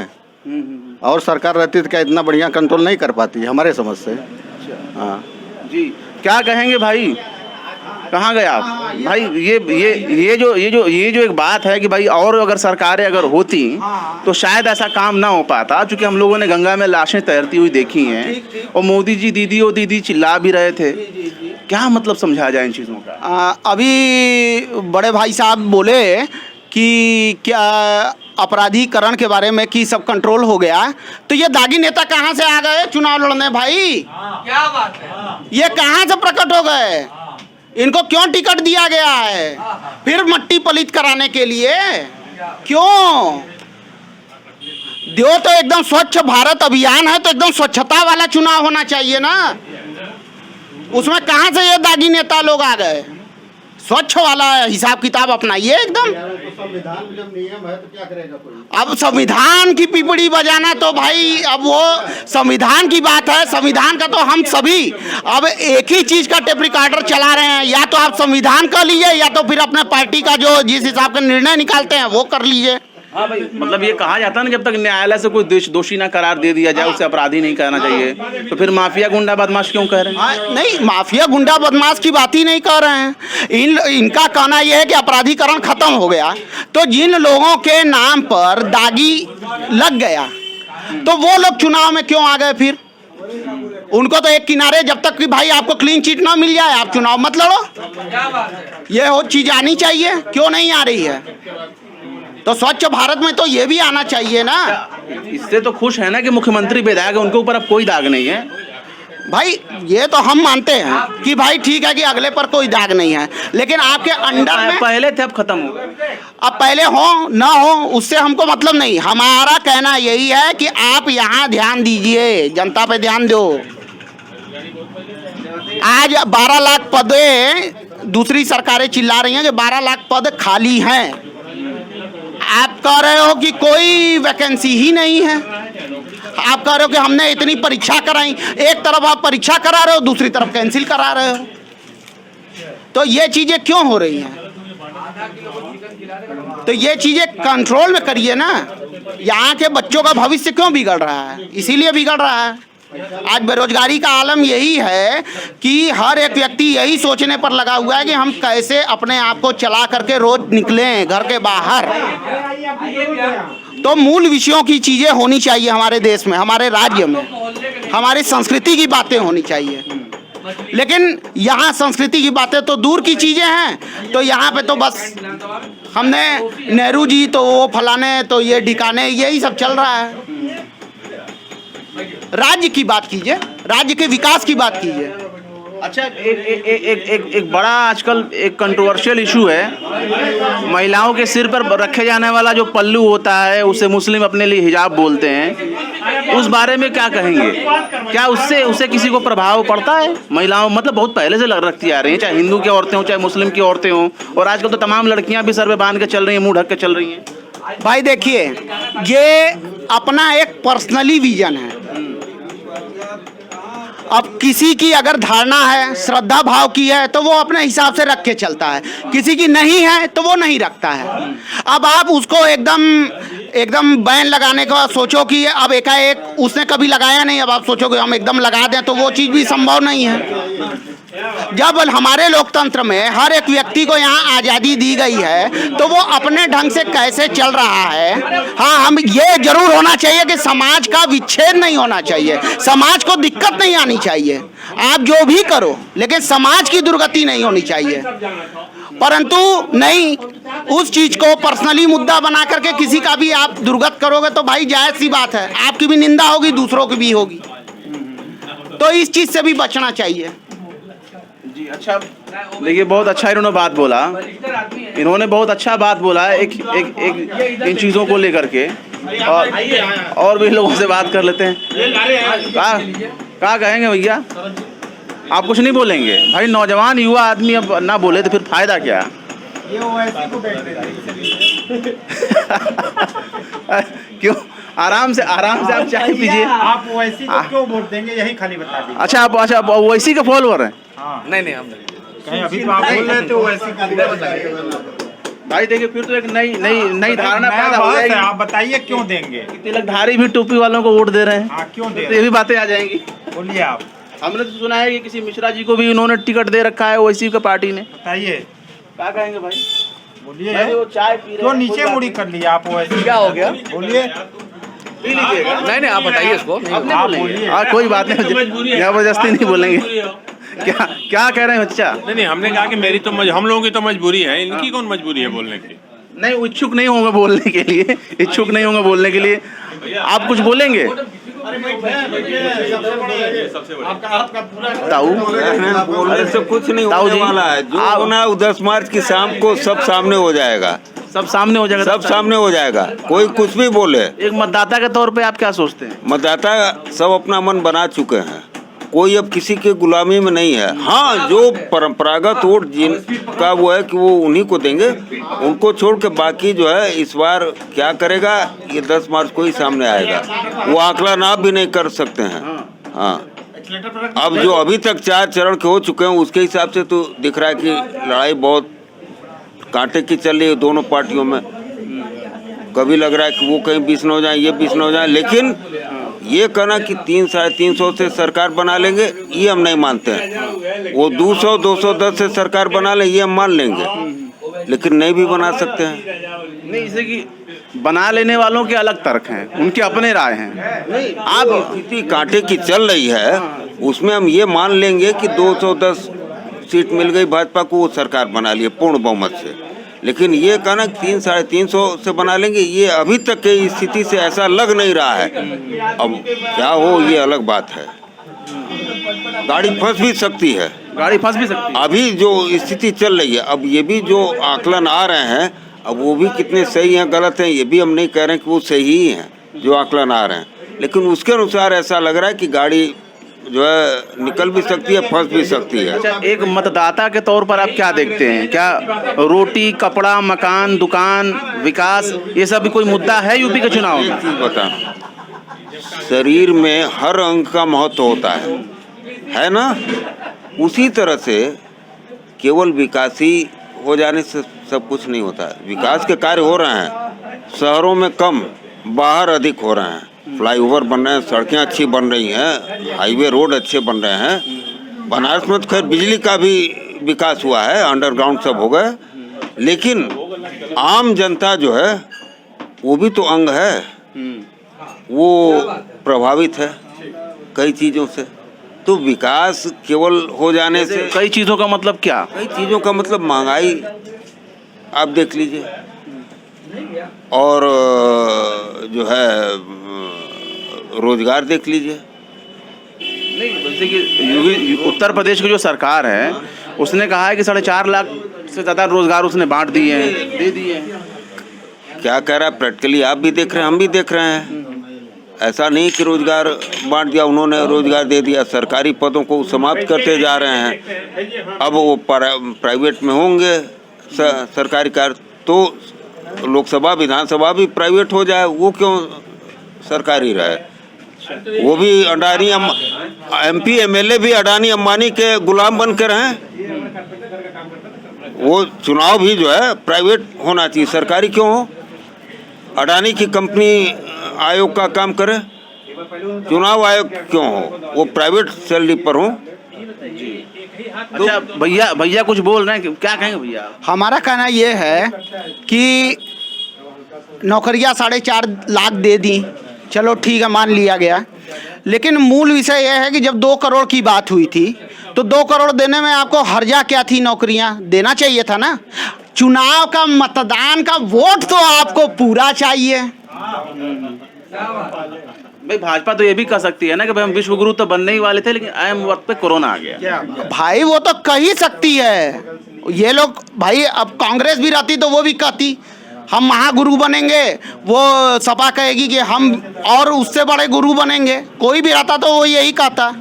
Speaker 3: और सरकार रहती तो क्या इतना बढ़िया कंट्रोल नहीं कर पाती हमारे समझ से। हाँ
Speaker 7: जी, क्या कहेंगे भाई? कहाँ गए आप भाई? ये जो एक बात है कि भाई और अगर सरकारें अगर होती तो शायद ऐसा काम ना हो पाता, क्योंकि हम लोगों ने गंगा में लाशें तैरती हुई देखी हैं और मोदी जी दीदी ओ दीदी चिल्ला भी रहे थे। क्या मतलब समझा जाए इन चीज़ों का?
Speaker 2: अभी बड़े भाई साहब बोले कि क्या अपराधीकरण के बारे में कि सब कंट्रोल हो गया, तो ये दागी नेता कहाँ से आ गए चुनाव लड़ने भाई?
Speaker 1: क्या बात है?
Speaker 2: ये कहाँ से प्रकट हो गए? इनको क्यों टिकट दिया गया है? फिर मट्टी पलित कराने के लिए क्यों? दो तो एकदम स्वच्छ भारत अभियान है, तो एकदम स्वच्छता वाला चुनाव होना चाहिए ना। उसमें कहाँ से ये दागी नेता लोग आ गए? स्वच्छ वाला हिसाब किताब अपनाइए एकदम।
Speaker 3: संविधान में जब नियम है तो क्या करेगा कोई?
Speaker 2: अब संविधान की पिपड़ी बजाना तो भाई अब वो संविधान की बात है, संविधान का तो हम सभी अब एक ही चीज का टेप रिकॉर्डर चला रहे हैं, या तो आप संविधान कर लीजिए या तो फिर अपने पार्टी का जो जिस हिसाब का निर्णय निकालते हैं वो कर लीजिए।
Speaker 7: हाँ भाई, मतलब ये कहा जाता है ना, जब तक न्यायालय से कोई दोषी ना करार दे दिया जाए उसे अपराधी नहीं कहना चाहिए, तो फिर माफिया गुंडा बदमाश क्यों कह रहे हैं?
Speaker 2: नहीं, माफिया गुंडा बदमाश की बात ही नहीं कर रहे हैं। इनका कहना यह है कि अपराधीकरण खत्म हो गया, तो जिन लोगों के नाम पर दागी लग गया तो वो लोग चुनाव में क्यों आ गए? फिर उनको तो एक किनारे, जब तक कि भाई आपको क्लीन चिट ना मिल जाए आप चुनाव मत लड़ो। ये हो चीज आनी चाहिए, क्यों नहीं आ रही है? तो स्वच्छ भारत में तो ये भी आना चाहिए ना।
Speaker 7: इससे तो खुश है ना कि मुख्यमंत्री विधायक है, उनके ऊपर अब कोई दाग नहीं है।
Speaker 2: भाई ये तो हम मानते हैं कि भाई ठीक है कि अगले पर कोई दाग नहीं है, लेकिन आपके अंडर में
Speaker 7: पहले थे अब खत्म हो गए।
Speaker 2: अब पहले हो ना हो उससे हमको मतलब नहीं। हमारा कहना यही है कि आप यहाँ ध्यान दीजिए, जनता पे ध्यान दो। आज 12 लाख पदे दूसरी सरकारें चिल्ला रही हैं कि 12 लाख पद खाली हैं, आप कह रहे हो कि कोई वैकेंसी ही नहीं है। आप कह रहे हो कि हमने इतनी परीक्षा कराई, एक तरफ आप परीक्षा करा रहे हो दूसरी तरफ कैंसिल करा रहे हो, तो ये चीजें क्यों हो रही हैं? तो ये चीजें कंट्रोल में करिए ना। यहाँ के बच्चों का भविष्य क्यों बिगड़ रहा है? इसीलिए बिगड़ रहा है। आज बेरोजगारी का आलम यही है कि हर एक व्यक्ति यही सोचने पर लगा हुआ है कि हम कैसे अपने आप को चला करके रोज निकलें घर के बाहर। तो मूल विषयों की चीजें होनी चाहिए हमारे देश में, हमारे राज्य में, हमारी संस्कृति की बातें होनी चाहिए। लेकिन यहाँ संस्कृति की बातें तो दूर की चीजें हैं, तो यहाँ पे तो बस हमने नेहरू जी तो वो फलाने तो ये ढिकाने यही सब चल रहा है। राज्य की बात कीजिए, राज्य के विकास की बात कीजिए।
Speaker 7: अच्छा, एक बड़ा आजकल एक कंट्रोवर्शियल इशू है, महिलाओं के सिर पर रखे जाने वाला जो पल्लू होता है उसे मुस्लिम अपने लिए हिजाब बोलते हैं, उस बारे में क्या कहेंगे? क्या उससे किसी को प्रभाव पड़ता है? महिलाओं मतलब बहुत पहले से रखती आ रही हैं, चाहे हिंदू की औरतें हों चाहे मुस्लिम की औरतें हों, और आजकल तो तमाम लड़कियां भी सर पे बांध के चल रही हैं, मुंह ढक के चल रही हैं।
Speaker 2: भाई देखिए, ये अपना एक पर्सनली विजन है। अब किसी की अगर धारणा है, श्रद्धा भाव की है, तो वो अपने हिसाब से रख के चलता है, किसी की नहीं है तो वो नहीं रखता है। अब आप उसको एकदम बैन लगाने का सोचो कि अब एकाएक उसने कभी लगाया नहीं, अब आप सोचोगे हम एकदम लगा दें, तो वो चीज़ भी संभव नहीं है। जब हमारे लोकतंत्र में हर एक व्यक्ति को यहाँ आज़ादी दी गई है, तो वो अपने ढंग से कैसे चल रहा है। हाँ, हम ये जरूर होना चाहिए कि समाज का विच्छेद नहीं होना चाहिए, समाज को दिक्कत नहीं आनी चाहिए। आप जो भी करो, लेकिन समाज की दुर्गति नहीं होनी चाहिए। परंतु नहीं, उस चीज को पर्सनली मुद्दा बना करके किसी का भी आप दुर्गत करोगे तो भाई जायज सी बात है, आपकी भी निंदा होगी, दूसरों की भी होगी। तो इस चीज से भी बचना चाहिए।
Speaker 7: जी अच्छा, देखिए बहुत अच्छा इन्होंने बात बोला, इन्होंने बहुत अच्छा बात बोला एक इन चीज़ों को लेकर के, और भी लोगों से बात कर लेते हैं। क्या कहेंगे भैया? आप कुछ नहीं बोलेंगे? भाई नौजवान युवा आदमी अब ना बोले तो फिर फायदा क्या?
Speaker 8: ये ओवैसी को बैठ
Speaker 7: क्यों? आराम से आप चाय पीजिए।
Speaker 8: आप ओवैसी को क्यों वोट देंगे, यही खाली बता दीजिए।
Speaker 7: अच्छा, आप ओवैसी के फॉलोअर हैं?
Speaker 8: हाँ।
Speaker 1: नहीं हम
Speaker 8: कहीं अभी तो आप बोल रहे थे ओवैसी को।
Speaker 7: भाई देखिए, फिर तो एक नई धारणा पैदा हो जाएगी।
Speaker 8: आप बताइए क्यों देंगे?
Speaker 7: तिलकधारी भी टोपी वालों को वोट दे रहे हैं।
Speaker 8: हाँ, क्यों दे?
Speaker 7: तो ये भी बातें आ जाएंगी।
Speaker 8: बोलिए आप।
Speaker 7: हमने तो सुना है कि किसी मिश्रा जी को भी उन्होंने टिकट दे रखा है ओवैसी का पार्टी ने।
Speaker 8: बताइए
Speaker 7: क्या कहेंगे भाई?
Speaker 8: बोलिए।
Speaker 7: वो चाय पी रहे
Speaker 8: क्यों
Speaker 7: हैं,
Speaker 8: नीचे
Speaker 7: कोई
Speaker 8: मुड़ी कर लिया आप? ओवैसी
Speaker 1: क्या हो गया?
Speaker 8: बोलिए।
Speaker 7: पी लीजिएगा।
Speaker 1: नहीं आप बताइए इसको।
Speaker 8: आप बोलिए।
Speaker 7: हाँ, कोई बात नहीं, जबरदस्ती नहीं बोलेंगे। क्या कह रहे हैं बच्चा?
Speaker 9: नहीं हमने कहा कि मेरी तो हम लोगों की तो मजबूरी है, इनकी कौन मजबूरी है बोलने की?
Speaker 7: नहीं, इच्छुक नहीं होंगे बोलने के लिए, इच्छुक नहीं होंगे बोलने के लिए। आप कुछ बोलेंगे? ताऊ
Speaker 10: बोलने से कुछ नहीं होने वाला है। जो होना है 10 मार्च की शाम को सब सामने हो जाएगा।
Speaker 7: सब सामने हो जाएगा।
Speaker 10: सब सामने हो जाएगा, कोई कुछ भी बोले।
Speaker 7: एक मतदाता के तौर पे आप क्या सोचते हैं?
Speaker 10: मतदाता सब अपना मन बना चुके हैं। कोई अब किसी के गुलामी में नहीं है। हाँ, जो परंपरागत वोट जिनका वो है कि वो उन्हीं को देंगे, उनको छोड़ के बाकी जो है इस बार क्या करेगा ये 10 मार्च को ही सामने आएगा। वो आकलन आप भी नहीं कर सकते हैं। हाँ, अब जो अभी तक 4 चरण के हो चुके हैं उसके हिसाब से तो दिख रहा है कि लड़ाई बहुत कांटे की चल रही है दोनों पार्टियों में। कभी लग रहा है कि वो कहीं 20 न हो जाए, ये 20 न हो जाए, लेकिन ये कहना कि 300-350 से सरकार बना लेंगे ये हम नहीं मानते हैं। वो 200-210 से सरकार बना ले ये हम मान लेंगे, लेकिन नहीं भी बना सकते हैं।
Speaker 7: नहीं, जैसे कि बना लेने वालों के अलग तर्क हैं, उनके अपने राय हैं।
Speaker 10: आप स्थिति कांटे की चल रही है उसमें हम ये मान लेंगे कि 210 सीट मिल गई भाजपा को, वो सरकार बना लिए पूर्ण बहुमत से। लेकिन ये कहना 300-350 से बना लेंगे ये अभी तक की स्थिति से ऐसा लग नहीं रहा है। अब क्या हो ये अलग बात है। गाड़ी फंस भी सकती है,
Speaker 7: गाड़ी फंस भी सकती है।
Speaker 10: अभी जो स्थिति चल रही है, अब ये भी जो आकलन आ रहे हैं अब वो भी कितने सही हैं गलत हैं ये भी हम नहीं कह रहे हैं कि वो सही ही हैं जो आकलन आ रहे हैं, लेकिन उसके अनुसार ऐसा लग रहा है कि गाड़ी जो है निकल भी सकती है, फंस भी सकती है।
Speaker 7: अच्छा, एक मतदाता के तौर पर आप क्या देखते हैं? क्या रोटी, कपड़ा, मकान, दुकान, विकास, ये सब भी कोई मुद्दा है यूपी के चुनाव में?
Speaker 10: चीज बता, शरीर में हर अंग का महत्व होता है ना? उसी तरह से केवल विकासी हो जाने से सब कुछ नहीं होता है। विकास के कार्य हो रहे हैं, शहरों में कम, बाहर अधिक हो रहे हैं। फ्लाईओवर बन रहे हैं, सड़कें अच्छी बन रही हैं, हाईवे रोड अच्छे बन रहे हैं। बनारस में तो खैर बिजली का भी विकास हुआ है, अंडरग्राउंड सब हो गए, लेकिन आम जनता जो है वो भी तो अंग है, वो प्रभावित है कई चीज़ों से। तो विकास केवल हो जाने से
Speaker 7: कई चीज़ों का मतलब क्या?
Speaker 10: कई चीज़ों का मतलब महंगाई आप देख लीजिए, और जो है रोजगार देख लीजिए।
Speaker 7: नहीं, जैसे कि उत्तर प्रदेश की जो सरकार है उसने कहा है कि 4.5 लाख से ज़्यादा रोजगार उसने बांट दिए हैं, दे दिए हैं।
Speaker 10: क्या कह रहा है प्रैक्टिकली आप भी देख रहे हैं, हम भी देख रहे हैं। ऐसा नहीं कि रोजगार बांट दिया उन्होंने, रोजगार दे दिया। सरकारी पदों को समाप्त करते जा रहे हैं। अब वो प्राइवेट में होंगे सरकारी कार्य, तो लोकसभा विधानसभा भी प्राइवेट हो जाए, वो क्यों सरकारी रहे? वो भी अडानी MP MLA भी अडानी अंबानी के गुलाम बन के रहें। वो चुनाव भी जो है प्राइवेट होना चाहिए, सरकारी क्यों हो? अडानी की कंपनी आयोग का काम करे, चुनाव आयोग क्यों हो? वो प्राइवेट सैलरी पर हो।
Speaker 7: अच्छा, भैया कुछ बोल रहे हैं, क्या कहेंगे भैया?
Speaker 2: हमारा कहना ये है कि नौकरियां 4.5 लाख दे दी, चलो ठीक है, मान लिया गया, लेकिन मूल विषय यह है कि जब 2 करोड़ की बात हुई थी तो 2 करोड़ देने में आपको हर्जा क्या थी? नौकरियां देना चाहिए था ना। चुनाव का मतदान का वोट तो आपको पूरा चाहिए।
Speaker 7: भाई भाजपा तो ये भी कह सकती है ना कि भाई हम विश्व गुरु तो बनने ही वाले थे, लेकिन आम वक्त पे कोरोना आ गया।
Speaker 2: भाई वो तो कह ही सकती है, ये लोग भाई, अब कांग्रेस भी रहती तो वो भी कहती हम महागुरु बनेंगे, वो सपा कहेगी कि हम और उससे बड़े गुरु बनेंगे, कोई भी रहता तो वो यही कहता।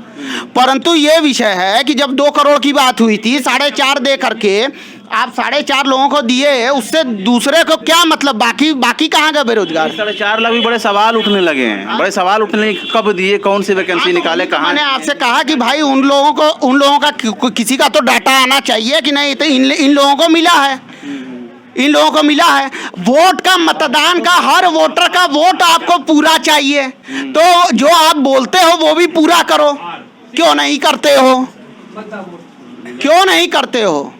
Speaker 2: परंतु ये विषय है कि जब 2 करोड़ की बात हुई थी, 4.5 दे करके आप 4.5 लोगों को दिए, उससे दूसरे को क्या मतलब? बाकी कहाँ गए बेरोजगार?
Speaker 7: 4.5 लाख भी बड़े सवाल उठने लगे हैं, बड़े सवाल उठने, कब दिए, कौन सी वैकेंसी निकाले, कहाँ?
Speaker 2: मैंने आपसे कहा कि भाई उन लोगों का किसी का तो डाटा आना चाहिए कि नहीं, तो इन लोगों को मिला है, इन लोगों को मिला है। वोट का, मतदान का, हर वोटर का वोट आपको पूरा चाहिए, तो जो आप बोलते हो वो भी पूरा करो। क्यों नहीं करते हो? क्यों नहीं करते हो?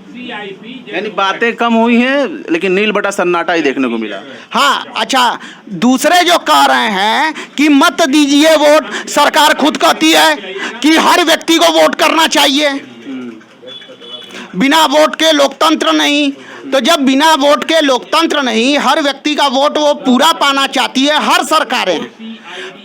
Speaker 7: यानी बातें कम हुई हैं लेकिन नील बटा सन्नाटा ही देखने को मिला।
Speaker 2: हाँ, अच्छा, दूसरे जो कह रहे हैं कि मत दीजिए वोट, सरकार खुद कहती है कि हर व्यक्ति को वोट करना चाहिए, बिना वोट के लोकतंत्र नहीं। तो जब बिना वोट के लोकतंत्र नहीं, हर व्यक्ति का वोट वो पूरा पाना चाहती है हर सरकारें,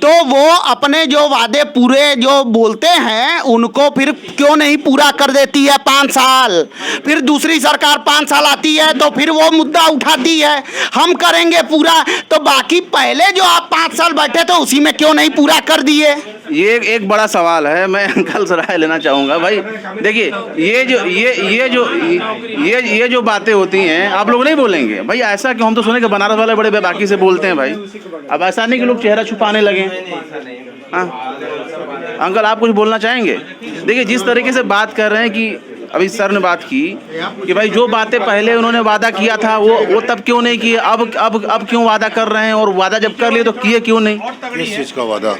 Speaker 2: तो वो अपने जो वादे पूरे जो बोलते हैं उनको फिर क्यों नहीं पूरा कर देती है 5 साल? फिर दूसरी सरकार 5 साल आती है तो फिर वो मुद्दा उठाती है हम करेंगे पूरा, तो बाकी पहले जो आप 5 साल बैठे थे उसी में क्यों नहीं पूरा कर दिए?
Speaker 7: ये एक बड़ा सवाल है, मैं अंकल से राय लेना चाहूँगा। भाई देखिए, ये जो बातें होती हैं, आप लोग नहीं बोलेंगे भाई ऐसा क्यों? हम तो सुने कि बनारस वाले बड़े बेबाकी से बोलते हैं भाई। अब ऐसा नहीं कि लोग चेहरा छुपाने लगे। हाँ अंकल, आप कुछ बोलना चाहेंगे? देखिए, जिस तरीके से बात कर रहे हैं कि अभी सर ने बात की कि भाई जो बातें पहले उन्होंने वादा किया था वो तब क्यों नहीं किए, अब क्यों वादा कर रहे हैं, और वादा जब कर लिए तो किए क्यों नहीं?
Speaker 5: किस चीज़ का वादा?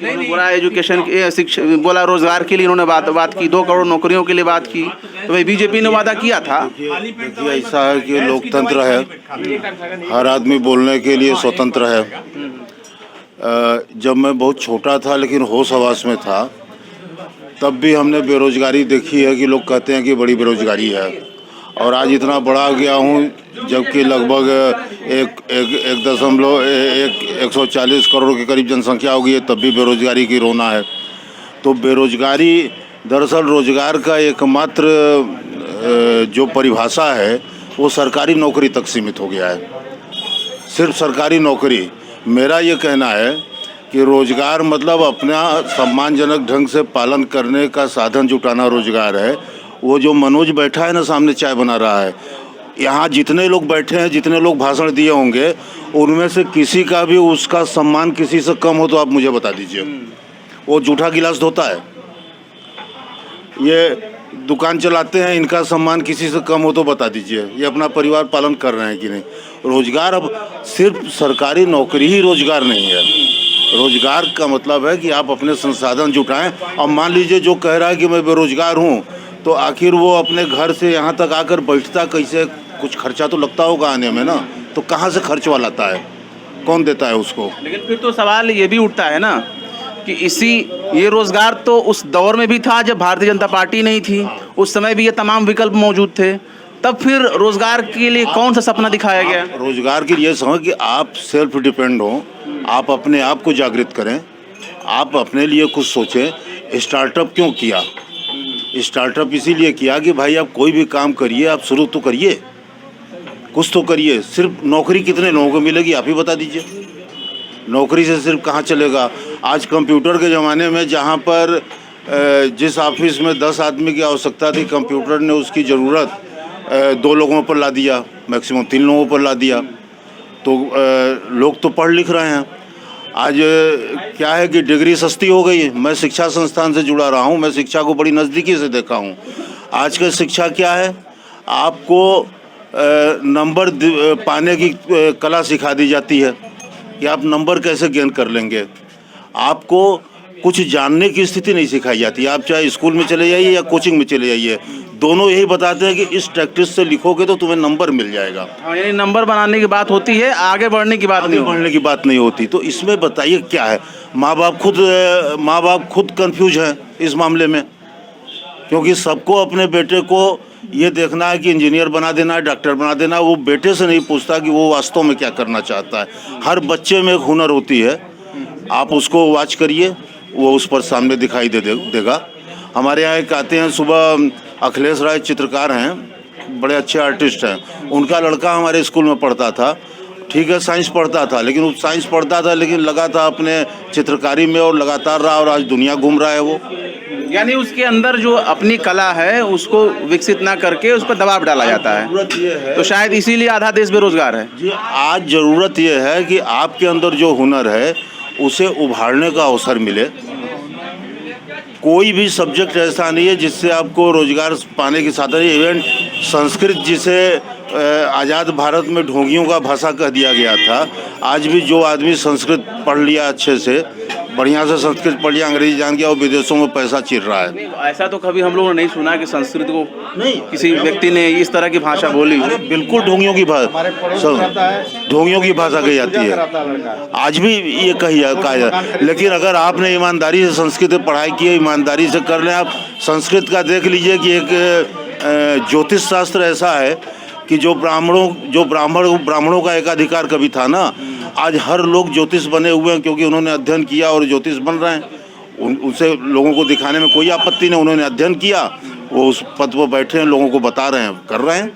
Speaker 7: बोला एजुकेशन शिक्षा, बोला रोजगार के लिए उन्होंने बात की, 2 करोड़ नौकरियों के लिए बात की। तो भाई बीजेपी ने वादा किया था।
Speaker 5: देखिए ऐसा है कि लोकतंत्र है, हर आदमी बोलने के लिए स्वतंत्र है। जब मैं बहुत छोटा था लेकिन होश हवास में था, तब भी हमने बेरोजगारी देखी है कि लोग कहते हैं कि बड़ी बेरोजगारी है, और आज इतना बड़ा गया हूँ जबकि लगभग 140 करोड़ के करीब जनसंख्या हो गई है, तब भी बेरोजगारी की रोना है। तो बेरोजगारी दरअसल रोजगार का एकमात्र जो परिभाषा है वो सरकारी नौकरी तक सीमित हो गया है, सिर्फ सरकारी नौकरी। मेरा ये कहना है कि रोजगार मतलब अपना सम्मानजनक ढंग से पालन करने का साधन जुटाना रोजगार है। वो जो मनोज बैठा है ना सामने चाय बना रहा है, यहाँ जितने लोग बैठे हैं, जितने लोग भाषण दिए होंगे, उनमें से किसी का भी उसका सम्मान किसी से कम हो तो आप मुझे बता दीजिए। वो जूठा गिलास धोता है, ये दुकान चलाते हैं, इनका सम्मान किसी से कम हो तो बता दीजिए। ये अपना परिवार पालन कर रहे हैं कि नहीं? रोजगार अब सिर्फ सरकारी नौकरी ही रोजगार नहीं है। रोजगार का मतलब है कि आप अपने संसाधन जुटाएं। अब मान लीजिए जो कह रहा है कि मैं बेरोजगार हूं, तो आखिर वो अपने घर से यहाँ तक आकर बैठता कैसे? कुछ खर्चा तो लगता होगा आने में ना, तो कहाँ से खर्च वाला आता है? कौन देता है उसको?
Speaker 7: लेकिन फिर तो सवाल ये भी उठता है ना कि ये रोजगार तो उस दौर में भी था जब भारतीय जनता पार्टी नहीं थी, उस समय भी ये तमाम विकल्प मौजूद थे, तब फिर रोजगार के लिए कौन सा सपना दिखाया गया?
Speaker 5: रोजगार के लिए समझ कि आप सेल्फ डिपेंड हो, आप अपने आप को जागृत करें, आप अपने लिए कुछ सोचें। स्टार्टअप क्यों किया? स्टार्टअप इसीलिए किया कि भाई आप कोई भी काम करिए, आप शुरू तो करिए, कुछ तो करिए। सिर्फ नौकरी कितने लोगों को मिलेगी आप ही बता दीजिए। नौकरी से सिर्फ कहाँ चलेगा? आज कंप्यूटर के ज़माने में जहाँ पर जिस ऑफिस में 10 आदमी की आवश्यकता थी, कंप्यूटर ने उसकी ज़रूरत 2 लोगों पर ला दिया, मैक्सिमम 3 लोगों पर ला दिया। तो लोग तो पढ़ लिख रहे हैं। आज क्या है कि डिग्री सस्ती हो गई है। मैं शिक्षा संस्थान से जुड़ा रहा हूँ, मैं शिक्षा को बड़ी नज़दीकी से देखा हूँ। आज का शिक्षा क्या है? आपको नंबर पाने की कला सिखा दी जाती है कि आप नंबर कैसे गेन कर लेंगे। आपको कुछ जानने की स्थिति नहीं सिखाई जाती। आप चाहे स्कूल में चले जाइए या कोचिंग में चले जाइए, दोनों यही बताते हैं कि इस प्रैक्टिस से लिखोगे तो तुम्हें नंबर मिल जाएगा।
Speaker 7: हाँ, यानी नंबर बनाने की बात होती है, आगे बढ़ने की बात नहीं,
Speaker 5: बढ़ने की बात नहीं होती। तो इसमें बताइए क्या है? माँ बाप खुद कंफ्यूज हैं इस मामले में, क्योंकि सबको अपने बेटे को ये देखना है कि इंजीनियर बना देना है, डॉक्टर बना देना है। वो बेटे से नहीं पूछता कि वो वास्तव में क्या करना चाहता है। हर बच्चे में एक हुनर होती है, आप उसको वॉच करिए, वो उस पर सामने दिखाई देगा। हमारे यहाँ एक आते हैं सुबह, अखिलेश राय चित्रकार हैं, बड़े अच्छे आर्टिस्ट हैं। उनका लड़का हमारे स्कूल में पढ़ता था, ठीक है साइंस पढ़ता था, लेकिन वो साइंस पढ़ता था लेकिन लगा था अपने चित्रकारी में और लगातार रहा, और आज दुनिया घूम रहा है वो।
Speaker 7: यानी उसके अंदर जो अपनी कला है उसको विकसित ना करके उस पर दबाव डाला जाता है।
Speaker 5: जरूरत ये है,
Speaker 7: तो शायद इसीलिए आधा देश बेरोजगार है
Speaker 5: जी। आज ज़रूरत ये है कि आपके अंदर जो हुनर है उसे उभारने का अवसर मिले। कोई भी सब्जेक्ट ऐसा नहीं है जिससे आपको रोजगार पाने की साधन। इवन संस्कृत जिसे आज़ाद भारत में ढोंगियों का भाषा कह दिया गया था, आज भी जो आदमी संस्कृत पढ़ लिया, अच्छे से बढ़िया से संस्कृत पढ़ लिया, अंग्रेजी जान गया, और विदेशों में पैसा चिर रहा है।
Speaker 7: ऐसा तो कभी हम लोगों ने नहीं सुना कि संस्कृत को नहीं किसी व्यक्ति ने इस तरह की भाषा बोली।
Speaker 5: अरे बिल्कुल ढोंगियों की भाषा, ढोंगियों की भाषा कही जाती है, आज भी ये कहा जाता। लेकिन अगर आपने ईमानदारी से संस्कृत पढ़ाई की है, ईमानदारी से कर लें। आप संस्कृत का देख लीजिए कि एक ज्योतिष शास्त्र ऐसा है कि जो ब्राह्मणों का एक अधिकार कभी था ना, आज हर लोग ज्योतिष बने हुए हैं, क्योंकि उन्होंने अध्ययन किया और ज्योतिष बन रहे हैं। उनसे लोगों को दिखाने में कोई आपत्ति नहीं। उन्होंने अध्ययन किया, वो उस पद पर बैठे हैं, लोगों को बता रहे हैं, कर रहे हैं।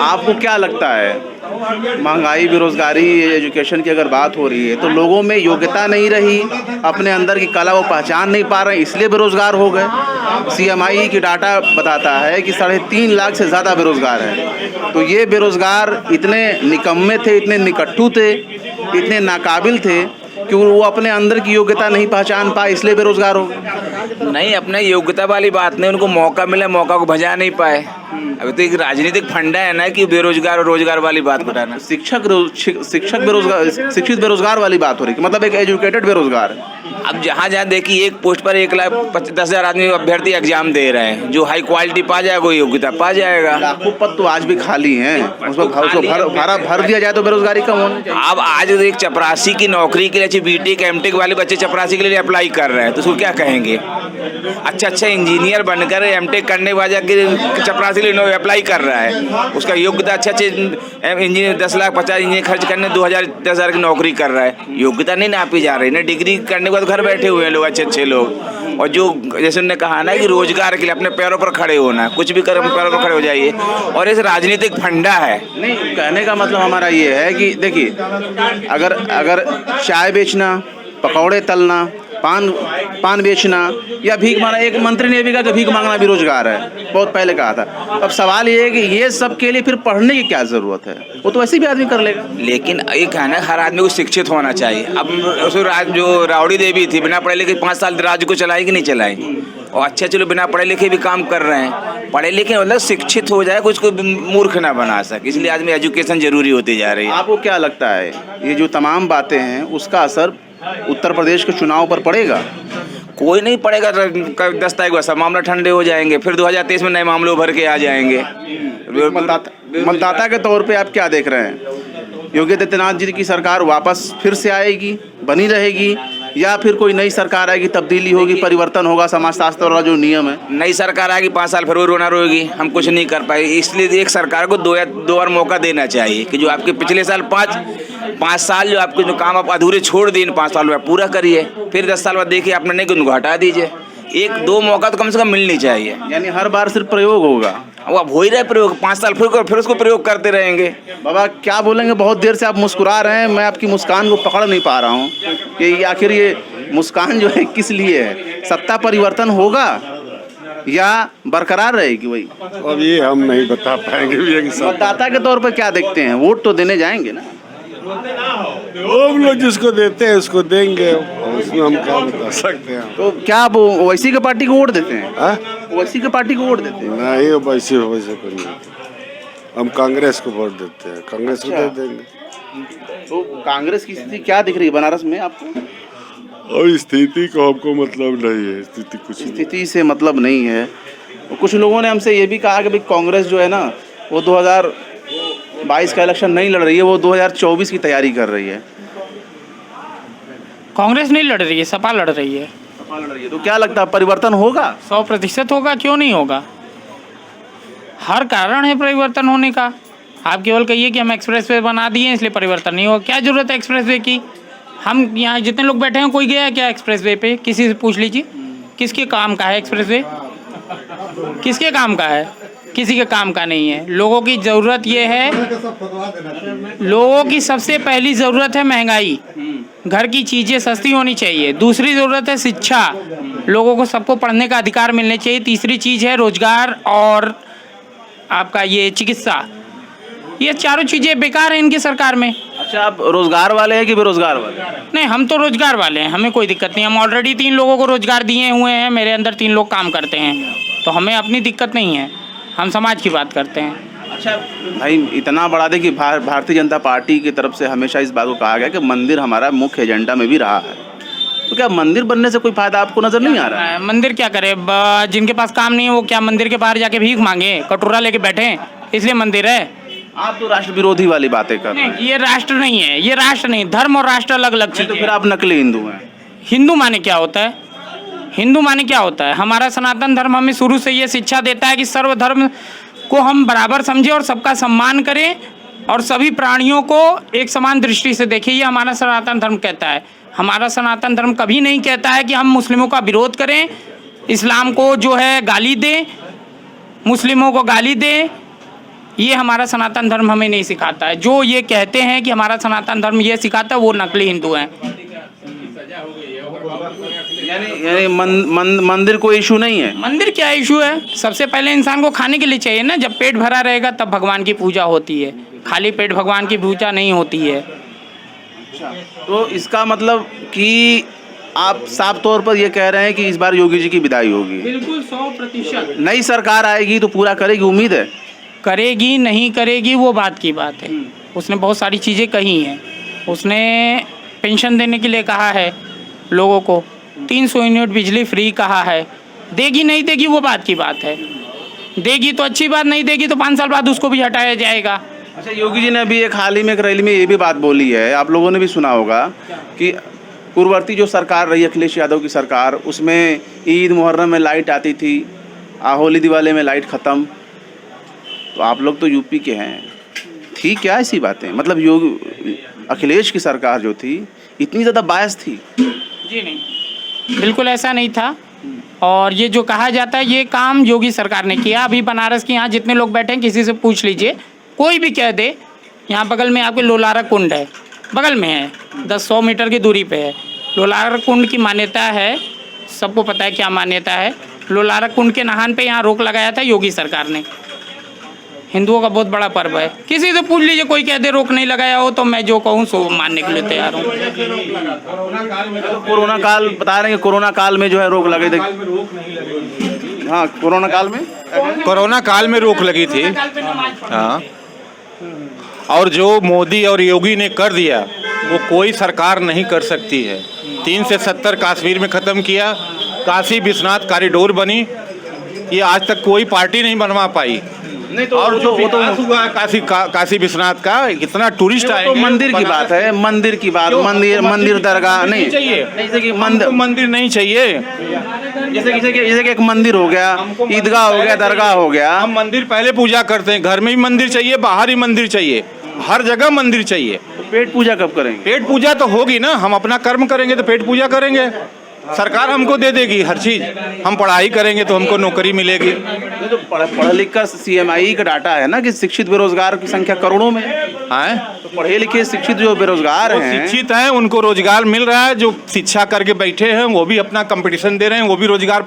Speaker 7: आपको क्या लगता है महंगाई, बेरोजगारी, एजुकेशन की अगर बात हो रही है तो लोगों में योग्यता नहीं रही, अपने अंदर की कला वो पहचान नहीं पा रहे हैं, इसलिए बेरोजगार हो गए। CMI की डाटा बताता है कि 3.5 लाख से ज़्यादा बेरोजगार हैं। तो ये बेरोजगार इतने निकम्मे थे, इतने निकट्ठू थे, इतने नाकाबिल थे कि वो अपने अंदर की योग्यता नहीं पहचान पाए, इसलिए बेरोजगार हो गए।
Speaker 11: नहीं, अपने योग्यता वाली बात नहीं, उनको मौका मिला, मौका को भजा नहीं पाए। अभी तो एक राजनीतिक फंडा है ना कि बेरोजगार और रोजगार वाली बात बताना।
Speaker 7: शिक्षक बेरोजगार, शिक्षित बेरोजगार वाली बात हो रही है, मतलब एक एजुकेटेड बेरोजगार।
Speaker 11: अब जहाँ जहाँ देखिए एक पोस्ट पर 1,10,000 आदमी अभ्यर्थी एग्जाम दे रहे हैं, जो हाई क्वालिटी पा जाएगा वो योग्यता पा जाएगा।
Speaker 7: लाखों पद तो आज भी खाली हैं, उसको भर दिया जाए तो बेरोजगारी कम होनी चाहिए।
Speaker 11: अब आज एक चपरासी की नौकरी के लिए BTech MTech वाले बच्चे चपरासी के लिए अप्लाई कर रहे हैं, तो उसको क्या कहेंगे? अच्छा इंजीनियर बनकर MTech करने वाला चपरासी के लिए अप्लाई कर रहा है, उसका योग्यता अच्छे इंजीनियर 10 लाख 50 इंजीनियर खर्च करने 2,000 की नौकरी कर रहा है, योग्यता नहीं नापी जा रही ना। डिग्री करने के बाद घर बैठे हुए हैं लोग, अच्छे लोग। और जो जैसे उन्होंने कहा ना कि रोजगार के लिए अपने पैरों पर खड़े होना है, कुछ भी कर अपने पैरों पर खड़े हो जाइए, और इस राजनीतिक फंडा है।
Speaker 7: नहीं, कहने का मतलब हमारा ये है कि देखिए, अगर चाय बेचना, पकौड़े तलना, पान बेचना या भीख मांगना, एक मंत्री ने भी कहा कि भीख मांगना भी रोजगार है, बहुत पहले कहा था। अब सवाल ये है कि ये सब के लिए फिर पढ़ने की क्या ज़रूरत है? वो तो वैसे भी आदमी कर लेगा।
Speaker 11: लेकिन एक है ना, हर आदमी को शिक्षित होना चाहिए। अब जो रावड़ी देवी थी, बिना पढ़े लिखे 5 साल राज्य को चलाई कि नहीं चलाई, और अच्छे लोग बिना पढ़े लिखे भी काम कर रहे हैं। पढ़े लिखे मतलब शिक्षित हो जाए, कुछ को मूर्ख ना बना सके, इसलिए आदमी एजुकेशन जरूरी होती जा रही है।
Speaker 7: आपको क्या लगता है ये जो तमाम बातें हैं उसका असर उत्तर प्रदेश के चुनाव पर पड़ेगा?
Speaker 11: कोई नहीं पड़ेगा। 10 तारीख को सब मामला ठंडे हो जाएंगे, फिर 2023 में नए मामले उभर के आ जाएंगे।
Speaker 7: मतदाता के तौर पे आप क्या देख रहे हैं? योगी आदित्यनाथ जी की सरकार वापस फिर से आएगी, बनी रहेगी, या फिर कोई नई सरकार आएगी, तब्दीली होगी, परिवर्तन होगा, समाजशास्त्र वाला जो नियम है?
Speaker 11: नई सरकार आएगी, 5 साल फिर वो रोना रोएगी, हम कुछ नहीं कर पाए। इसलिए एक सरकार को 2 बार मौका देना चाहिए कि जो आपके पिछले साल 5 साल जो आपके जो काम आप अधूरे छोड़ दिए, 5 साल में पूरा करिए, फिर 10 साल बाद देखिए आपने नहीं उनको हटा दीजिए। 1-2 मौका तो कम से कम मिलनी चाहिए।
Speaker 7: यानी हर बार सिर्फ प्रयोग होगा?
Speaker 11: वो अब हो ही रहा है प्रयोग, 5 साल फिर उसको प्रयोग करते रहेंगे।
Speaker 7: बाबा क्या बोलेंगे? बहुत देर से आप मुस्कुरा रहे हैं, मैं आपकी मुस्कान को पकड़ नहीं पा रहा हूँ कि आखिर ये मुस्कान जो है किस लिए है? सत्ता परिवर्तन होगा या बरकरार रहेगी वही?
Speaker 3: अब ये हम नहीं बता पाएंगे।
Speaker 7: मतदाता के तौर पर क्या देखते हैं? वोट तो देने जाएंगे ना?
Speaker 3: हम लोग जिसको देते हैं उसको देंगे, उसमें हम क्या बता सकते हैं।
Speaker 7: तो क्या आप ओवैसी के पार्टी को वोट देते हैं? ओवैसी के पार्टी को वोट देते हैं?
Speaker 3: नहीं, वैसे को नहीं, हम कांग्रेस को वोट देते हैं, कांग्रेस को दे देंगे।
Speaker 7: तो कांग्रेस की स्थिति क्या दिख रही है बनारस में आपको?
Speaker 3: और स्थिति को हमको मतलब नहीं है, स्थिति
Speaker 7: से मतलब नहीं है। कुछ लोगों ने हमसे ये भी कहा कि भाई कांग्रेस जो है ना वो 2022 का इलेक्शन नहीं लड़ रही है, वो 2024 की तैयारी कर रही है।
Speaker 1: कांग्रेस नहीं लड़ रही है, सपा लड़ रही है।
Speaker 7: सपा लड़ रही है, तो क्या लगता है परिवर्तन होगा?
Speaker 1: 100% होगा, क्यों नहीं होगा? हर कारण है परिवर्तन होने का। आप केवल कहिए कि हम एक्सप्रेस वे बना दिए इसलिए परिवर्तन नहीं होगा। क्या जरूरत है एक्सप्रेस वे की? हम यहाँ जितने लोग बैठे हैं, कोई गया है क्या एक्सप्रेस वे पे? किसी से पूछ लीजिए, किसके काम का है एक्सप्रेस वे? किसके काम का है? किसी के काम का नहीं है। लोगों की ज़रूरत ये है, लोगों की सबसे पहली ज़रूरत है महंगाई, घर की चीज़ें सस्ती होनी चाहिए। दूसरी ज़रूरत है शिक्षा, लोगों को सबको पढ़ने का अधिकार मिलने चाहिए। तीसरी चीज़ है रोजगार और आपका ये चिकित्सा। ये चारों चीज़ें बेकार हैं इनकी सरकार में।
Speaker 7: अच्छा, आप रोजगार वाले हैं कि बेरोजगार वाले?
Speaker 1: नहीं, हम तो रोजगार वाले हैं, हमें कोई दिक्कत नहीं। हम ऑलरेडी 3 लोगों को रोजगार दिए हुए हैं, मेरे अंदर 3 लोग काम करते हैं, तो हमें अपनी दिक्कत नहीं है। हम समाज की बात करते हैं।
Speaker 7: अच्छा भाई, इतना बढ़ा दे कि भारतीय जनता पार्टी की तरफ से हमेशा इस बात को कहा गया कि मंदिर हमारा मुख्य एजेंडा में भी रहा है, तो क्या मंदिर बनने से कोई फायदा आपको नजर नहीं आ रहा है?
Speaker 1: मंदिर क्या करे? जिनके पास काम नहीं है वो क्या मंदिर के बाहर जाके भीख मांगे, कटोरा लेके बैठे, इसलिए मंदिर है?
Speaker 7: आप तो राष्ट्र विरोधी वाली बातें कर रहे हैं।
Speaker 1: ये राष्ट्र नहीं है, ये राष्ट्र नहीं, धर्म और राष्ट्र अलग अलग चीज़।
Speaker 7: तो फिर आप नकली हिंदू हैं।
Speaker 1: हिंदू माने क्या होता है? हिंदू माने क्या होता है? हमारा सनातन धर्म हमें शुरू से ये शिक्षा देता है कि सर्वधर्म को हम बराबर समझें और सबका सम्मान करें और सभी प्राणियों को एक समान दृष्टि से देखें। ये हमारा सनातन धर्म कहता है। हमारा सनातन धर्म कभी नहीं कहता है कि हम मुस्लिमों का विरोध करें, इस्लाम को जो है गाली दें, मुस्लिमों को गाली दें ये हमारा सनातन धर्म हमें नहीं सिखाता है। जो ये कहते हैं कि हमारा सनातन धर्म ये सिखाता है वो नकली हिंदू हैं।
Speaker 7: यानी मंदिर कोई इशू नहीं है।
Speaker 1: मंदिर क्या इशू है? सबसे पहले इंसान को खाने के लिए चाहिए ना। जब पेट भरा रहेगा तब भगवान की पूजा होती है, खाली पेट भगवान की पूजा नहीं होती है।
Speaker 7: तो इसका मतलब कि आप साफ तौर पर ये कह रहे हैं कि इस बार योगी जी की विदाई होगी?
Speaker 1: बिल्कुल 100%।
Speaker 7: नई सरकार आएगी तो पूरा करेगी, उम्मीद है?
Speaker 1: करेगी नहीं करेगी वो बात की बात है। उसने बहुत सारी चीज़ें कही हैं। उसने पेंशन देने के लिए कहा है लोगों को, 300 यूनिट बिजली फ्री कहा है। देगी नहीं देगी वो बात की बात है। देगी तो अच्छी बात, नहीं देगी तो 5 साल बाद उसको भी हटाया जाएगा।
Speaker 7: अच्छा, योगी जी ने अभी एक हाल ही में एक रैली में ये भी बात बोली है, आप लोगों ने भी सुना होगा, कि पूर्ववर्ती जो सरकार रही अखिलेश यादव की सरकार, उसमें ईद मुहर्रम में लाइट आती थी, होली दिवाली में लाइट ख़त्म। तो आप लोग तो यूपी के हैं, थी क्या ऐसी बातें? मतलब योगी अखिलेश की सरकार जो थी इतनी ज़्यादा बायस थी?
Speaker 1: जी नहीं, बिल्कुल ऐसा नहीं था। और ये जो कहा जाता है ये काम योगी सरकार ने किया। अभी बनारस के यहाँ जितने लोग बैठे हैं किसी से पूछ लीजिए, कोई भी कह दे। यहाँ बगल में आपके लोलारा कुंड है, बगल में है, 10-100 मीटर की दूरी पे है। लोलारा कुंड की मान्यता है, सबको पता है क्या मान्यता है। लोलारा कुंड के नहान पे यहाँ रोक लगाया था योगी सरकार ने। हिंदुओं का बहुत बड़ा पर्व है, किसी से पूछ लीजिए, कोई कह दे रोक नहीं लगाया हो तो मैं जो कहूँ सो मानने के लिए तैयार हूँ।
Speaker 7: कोरोना काल बता रहे हैं, कोरोना काल में जो है रोक लगे थे। हाँ, कोरोना काल में
Speaker 8: रोक लगी थी। हाँ, और जो मोदी और योगी ने कर दिया वो कोई सरकार नहीं कर सकती है। 3 से 70 कश्मीर में ख़त्म किया, काशी विश्वनाथ कॉरिडोर बनी, ये आज तक कोई पार्टी नहीं बनवा पाई।
Speaker 7: नहीं तो
Speaker 8: और जो विकास हुआ काशी विश्वनाथ का, इतना टूरिस्ट आए।
Speaker 7: तो मंदिर की बात है, मंदिर की बात, मंदिर दरगाह नहीं
Speaker 8: चाहिए।
Speaker 7: जैसे कि
Speaker 8: मंदिर नहीं चाहिए।
Speaker 7: जैसे कि एक मंदिर हो गया, ईदगाह हो गया, दरगाह हो गया।
Speaker 8: हम मंदिर पहले पूजा करते हैं, घर में भी मंदिर चाहिए, बाहर ही मंदिर चाहिए, हर जगह मंदिर चाहिए।
Speaker 7: तो पेट पूजा कब करेंगे?
Speaker 8: पेट पूजा तो होगी ना, हम अपना कर्म करेंगे तो पेट पूजा करेंगे। सरकार हमको दे देगी हर चीज़, हम पढ़ाई करेंगे तो हमको नौकरी मिलेगी।
Speaker 7: तो पढ़ लिख कर CMI का डाटा है ना कि शिक्षित बेरोजगार की संख्या करोड़ों में है। तो पढ़े लिखे शिक्षित जो बेरोजगार हैं,
Speaker 8: शिक्षित हैं, उनको रोजगार मिल रहा है। जो शिक्षा करके बैठे हैं वो भी अपना कंपटीशन दे रहे हैं, वो भी रोजगार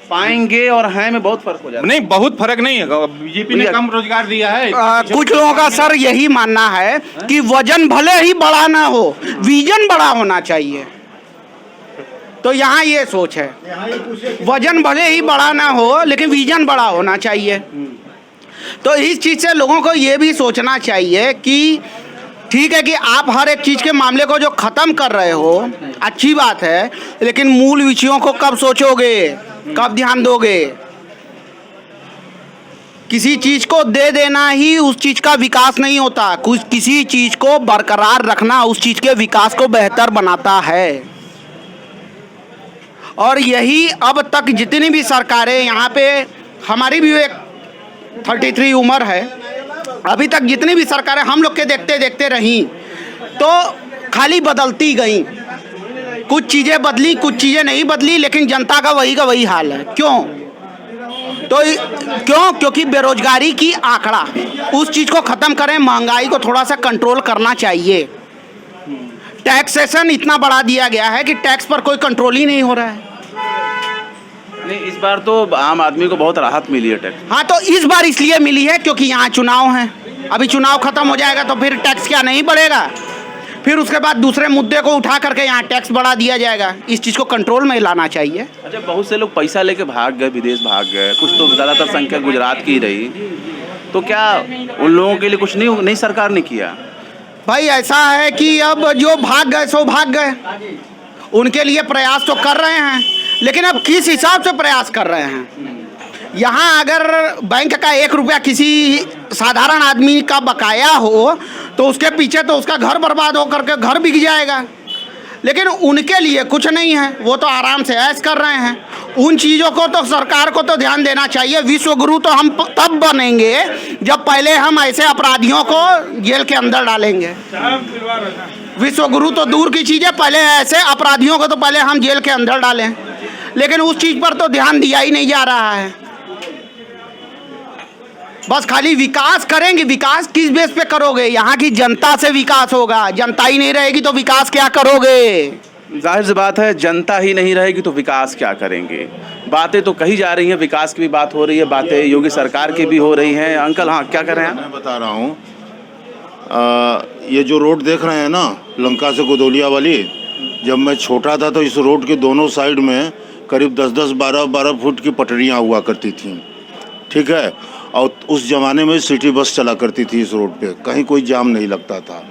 Speaker 8: पाएंगे
Speaker 7: और हैं में बहुत फर्क हो जाता है।
Speaker 8: नहीं, बहुत फर्क नहीं है। बीजेपी ने कम रोजगार दिया है।
Speaker 2: कुछ लोगों का सर यही मानना है कि वजन भले ही बड़ा ना हो, विजन बड़ा होना चाहिए। तो यहाँ ये सोच है, वजन भले ही बड़ा ना हो लेकिन विजन बड़ा होना चाहिए। तो इस चीज़ से लोगों को ये भी सोचना चाहिए कि ठीक है कि आप हर एक चीज़ के मामले को जो ख़त्म कर रहे हो अच्छी बात है, लेकिन मूल विषयों को कब सोचोगे, कब ध्यान दोगे? किसी चीज़ को दे देना ही उस चीज़ का विकास नहीं होता। कुछ किसी चीज़ को बरकरार रखना उस चीज़ के विकास को बेहतर बनाता है। और यही अब तक जितनी भी सरकारें यहाँ पे, हमारी भी एक 33 उम्र है, अभी तक जितनी भी सरकारें हम लोग के देखते देखते रहीं तो खाली बदलती गईं। कुछ चीज़ें बदली, कुछ चीज़ें नहीं बदली, लेकिन जनता का वही हाल है। क्यों? क्योंकि बेरोजगारी की आंकड़ा, उस चीज़ को ख़त्म करें, महंगाई को थोड़ा सा कंट्रोल करना चाहिए। टैक्सेशन इतना बढ़ा दिया गया है कि टैक्स पर कोई कंट्रोल ही नहीं हो रहा है।
Speaker 7: नहीं, इस बार तो आम आदमी को बहुत राहत मिली है टैक्स।
Speaker 2: हाँ, तो इस बार इसलिए मिली है क्योंकि यहाँ चुनाव हैं। अभी चुनाव खत्म हो जाएगा तो फिर टैक्स क्या नहीं बढ़ेगा? फिर उसके बाद दूसरे मुद्दे को उठा करके यहाँ टैक्स बढ़ा दिया जाएगा। इस चीज़ को कंट्रोल में लाना चाहिए।
Speaker 7: अच्छा, बहुत से लोग पैसा लेके भाग गए, विदेश भाग गए, कुछ तो ज़्यादातर संख्या गुजरात की रही। तो क्या उन लोगों के लिए कुछ नहीं सरकार ने किया?
Speaker 2: भाई ऐसा है कि अब जो भाग गए सो भाग गए, उनके लिए प्रयास तो कर रहे हैं, लेकिन अब किस हिसाब से प्रयास कर रहे हैं? यहाँ अगर बैंक का 1 रुपया किसी साधारण आदमी का बकाया हो तो उसके पीछे तो उसका घर बर्बाद हो करके घर बिक जाएगा, लेकिन उनके लिए कुछ नहीं है, वो तो आराम से ऐश कर रहे हैं। उन चीज़ों को तो सरकार को तो ध्यान देना चाहिए। विश्व गुरु तो हम तब बनेंगे जब पहले हम ऐसे अपराधियों को जेल के अंदर डालेंगे। विश्व गुरु तो दूर की चीज़ है, पहले ऐसे अपराधियों को तो पहले हम जेल के अंदर डालें, लेकिन उस चीज़ पर तो ध्यान दिया ही नहीं जा रहा है। बस खाली विकास करेंगे। विकास किस बेस पे करोगे? यहाँ की जनता से विकास होगा, जनता ही नहीं रहेगी तो विकास क्या करोगे?
Speaker 7: जाहिर सी बात है, जनता ही नहीं रहेगी तो विकास क्या करेंगे। बातें तो कही जा रही हैं, विकास की भी बात हो रही है, बातें योगी सरकार की भी हो रही हैं। अंकल हाँ क्या कर रहे हैं?
Speaker 5: मैं बता रहा हूँ, ये जो रोड देख रहे हैं ना, लंका से गोदौलिया वाली, जब मैं छोटा था तो इस रोड के दोनों साइड में करीब 10-10, 12-12 फुट की पटरियाँ हुआ करती थीं, ठीक है। और उस ज़माने में सिटी बस चला करती थी इस रोड पे, कहीं कोई जाम नहीं लगता था।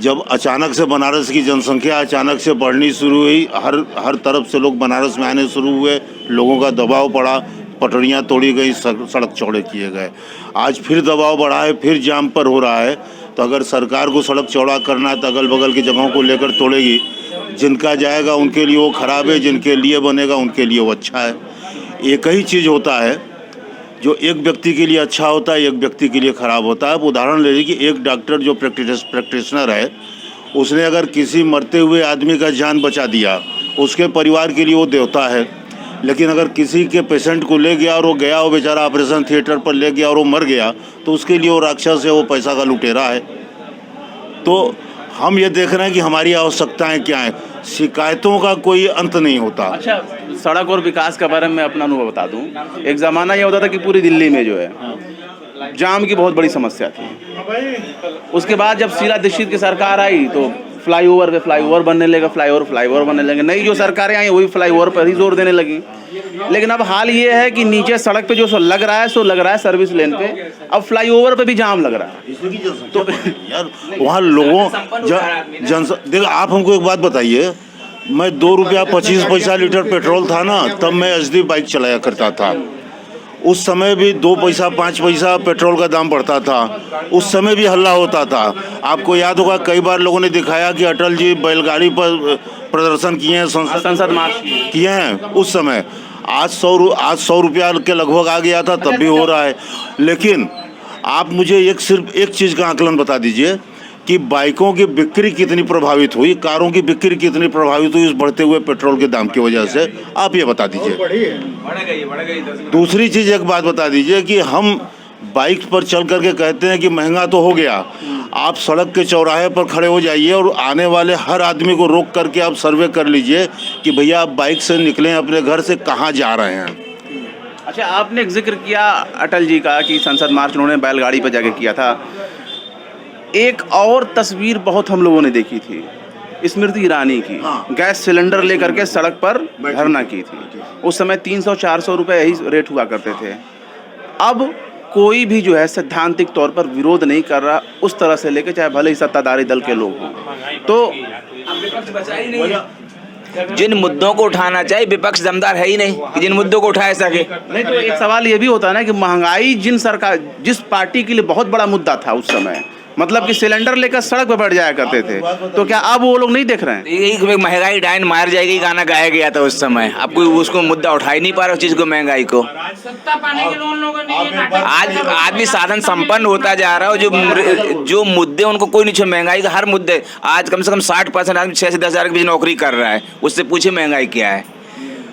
Speaker 5: जब अचानक से बनारस की जनसंख्या अचानक से बढ़नी शुरू हुई, हर तरफ से लोग बनारस में आने शुरू हुए, लोगों का दबाव पड़ा, पटरियाँ तोड़ी गई, सड़क चौड़े किए गए। आज फिर दबाव बढ़ा है, फिर जाम पर हो रहा है। तो अगर सरकार को सड़क चौड़ा करना है तो अगल बगल की जगहों को लेकर तोड़ेगी। जिनका जाएगा उनके लिए वो ख़राब है, जिनके लिए बनेगा उनके लिए वो अच्छा है। एक ही चीज़ होता है, जो एक व्यक्ति के लिए अच्छा होता है एक व्यक्ति के लिए ख़राब होता है। अब उदाहरण ले लीजिए कि एक डॉक्टर जो प्रैक्टिशनर है, उसने अगर किसी मरते हुए आदमी का जान बचा दिया, उसके परिवार के लिए वो देवता है। लेकिन अगर किसी के पेशेंट को ले गया और वो गया, वो बेचारा ऑपरेशन थिएटर पर ले गया और वो मर गया, तो उसके लिए वो राक्षस है, वो पैसा का लुटेरा है। तो हम ये देख रहे हैं कि हमारी आवश्यकताएं क्या हैं। शिकायतों का कोई अंत नहीं होता।
Speaker 7: अच्छा, सड़क और विकास के बारे में अपना अनुभव बता दूं। एक ज़माना ये होता था कि पूरी दिल्ली में जो है जाम की बहुत बड़ी समस्या थी। उसके बाद जब शीला दीक्षित की सरकार आई तो फ्लाईओवर पे फ्लाईओवर बनने लगा, फ्लाईओवर बनने लगे। नई जो सरकारें आई वही फ्लाईओवर पर ही जोर देने लगी। लेकिन अब हाल ये है कि नीचे सड़क पे जो लग रहा है सर्विस लेन पे, अब फ्लाईओवर पे भी जाम लग रहा है।
Speaker 5: तो यार वहाँ लोगों देखो, आप हमको एक बात बताइए, मैं 2 रुपया 25 पैसा लीटर पेट्रोल था ना, तब मैं HD बाइक चलाया करता था। उस समय भी 2 पैसा 5 पैसा पेट्रोल का दाम बढ़ता था, उस समय भी हल्ला होता था। आपको याद होगा कई बार लोगों ने दिखाया कि अटल जी बैलगाड़ी पर प्रदर्शन किए हैं, संसद मार्च किए हैं उस समय। आज 100 रुपया के लगभग आ गया था, तब भी हो रहा है। लेकिन आप मुझे सिर्फ एक चीज़ का आकलन बता दीजिए कि बाइकों की बिक्री कितनी प्रभावित हुई, कारों की बिक्री कितनी प्रभावित हुई इस बढ़ते हुए पेट्रोल के दाम की वजह से, आप ये बता दीजिए। दूसरी चीज़ एक बात बता दीजिए कि हम बाइक पर चल करके कहते हैं कि महंगा तो हो गया। आप सड़क के चौराहे पर खड़े हो जाइए और आने वाले हर आदमी को रोक करके आप सर्वे कर लीजिए कि भैया आप बाइक से निकलें अपने घर से कहाँ जा रहे हैं।
Speaker 7: अच्छा, आपने एक जिक्र किया अटल जी का कि संसद मार्च उन्होंने बैलगाड़ी पर जाके किया था। एक और तस्वीर बहुत हम लोगों ने देखी थी, स्मृति ईरानी की। गैस सिलेंडर लेकर के सड़क पर धरना की थी। उस समय 300-400 रुपये यही रेट हुआ करते थे। अब कोई भी जो है सैद्धांतिक तौर पर विरोध नहीं कर रहा, उस तरह से लेके चाहे भले ही सत्ताधारी दल के लोग हों। तो
Speaker 11: जिन मुद्दों को उठाना चाहिए, विपक्ष दमदार है ही नहीं कि जिन मुद्दों को उठाए सके।
Speaker 7: नहीं, तो एक सवाल ये भी होता है ना कि महंगाई जिस पार्टी के लिए बहुत बड़ा मुद्दा था उस समय, मतलब कि सिलेंडर लेकर सड़क पर बैठ जाया करते थे, तो क्या अब वो लोग नहीं देख रहे हैं?
Speaker 11: यही महंगाई डाइन मार जाएगी गाना गाया गया था उस समय। अब कोई उसको मुद्दा उठा ही नहीं पा रहा उस चीज़ को, महंगाई को।
Speaker 1: सत्ता पाने के लिए उन लोगों ने
Speaker 11: आज आदमी साधन संपन्न होता जा रहा है। जो मुद्दे उनको कोई नहीं छे, महंगाई का हर मुद्दे। आज कम से कम 60% आदमी 6 से 10 हज़ार के बीच नौकरी कर रहा है, उससे पूछे महंगाई क्या है।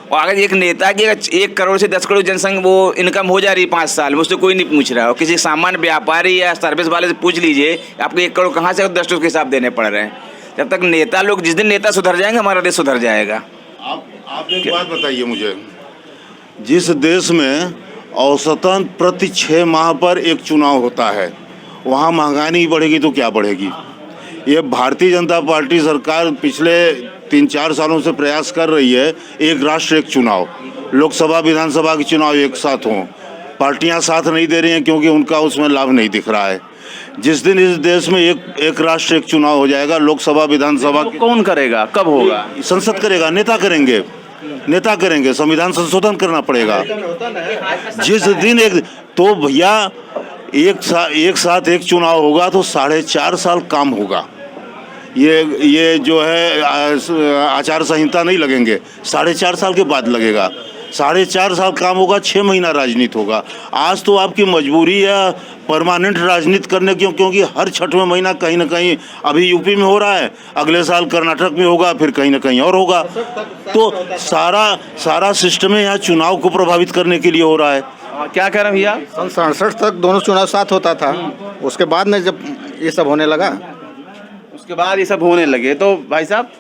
Speaker 11: और अगर एक नेता की 1 करोड़ से 10 करोड़ जनसंख्या वो इनकम हो जा रही है 5 साल में, उससे कोई नहीं पूछ रहा है। और किसी सामान्य व्यापारी या सर्विस वाले से पूछ लीजिए आपको 1 करोड़ कहाँ से 10 के हिसाब देने पड़ रहे हैं। जब तक नेता लोग, जिस दिन नेता सुधर जाएंगे हमारा देश सुधर जाएगा।
Speaker 5: आप एक बात बताइए मुझे, जिस देश में औसतन प्रति 6 माह पर एक चुनाव होता है, वहाँ महंगाई नहीं बढ़ेगी तो क्या बढ़ेगी? ये भारतीय जनता पार्टी सरकार पिछले 3-4 सालों से प्रयास कर रही है, एक राष्ट्र एक चुनाव, लोकसभा विधानसभा के चुनाव एक साथ हों। पार्टियां साथ नहीं दे रही हैं क्योंकि उनका उसमें लाभ नहीं दिख रहा है। जिस दिन इस देश में एक राष्ट्र एक चुनाव हो जाएगा, लोकसभा विधानसभा,
Speaker 7: कौन करेगा, कब होगा? संसद
Speaker 5: करेगा, नेता करेंगे, संविधान संशोधन करना पड़ेगा। जिस दिन तो भैया एक साथ एक चुनाव होगा तो 4.5 साल काम होगा। ये जो है आचार संहिता नहीं लगेंगे, 4.5 साल के बाद लगेगा। 4.5 साल काम होगा, 6 महीना राजनीति होगा। आज तो आपकी मजबूरी है परमानेंट राजनीति करने की, क्योंकि हर 6वें महीना कहीं ना कहीं, अभी यूपी में हो रहा है, अगले साल कर्नाटक में होगा, फिर कहीं ना कहीं और होगा। तो सारा सिस्टम है यहाँ चुनाव को प्रभावित करने के लिए हो रहा है।
Speaker 7: क्या कह रहे हैं भैया?
Speaker 3: सन 67 तक दोनों चुनाव साथ होता था, उसके बाद में जब ये सब होने लगा,
Speaker 7: उसके बाद ये सब होने लगे। तो भाई साहब,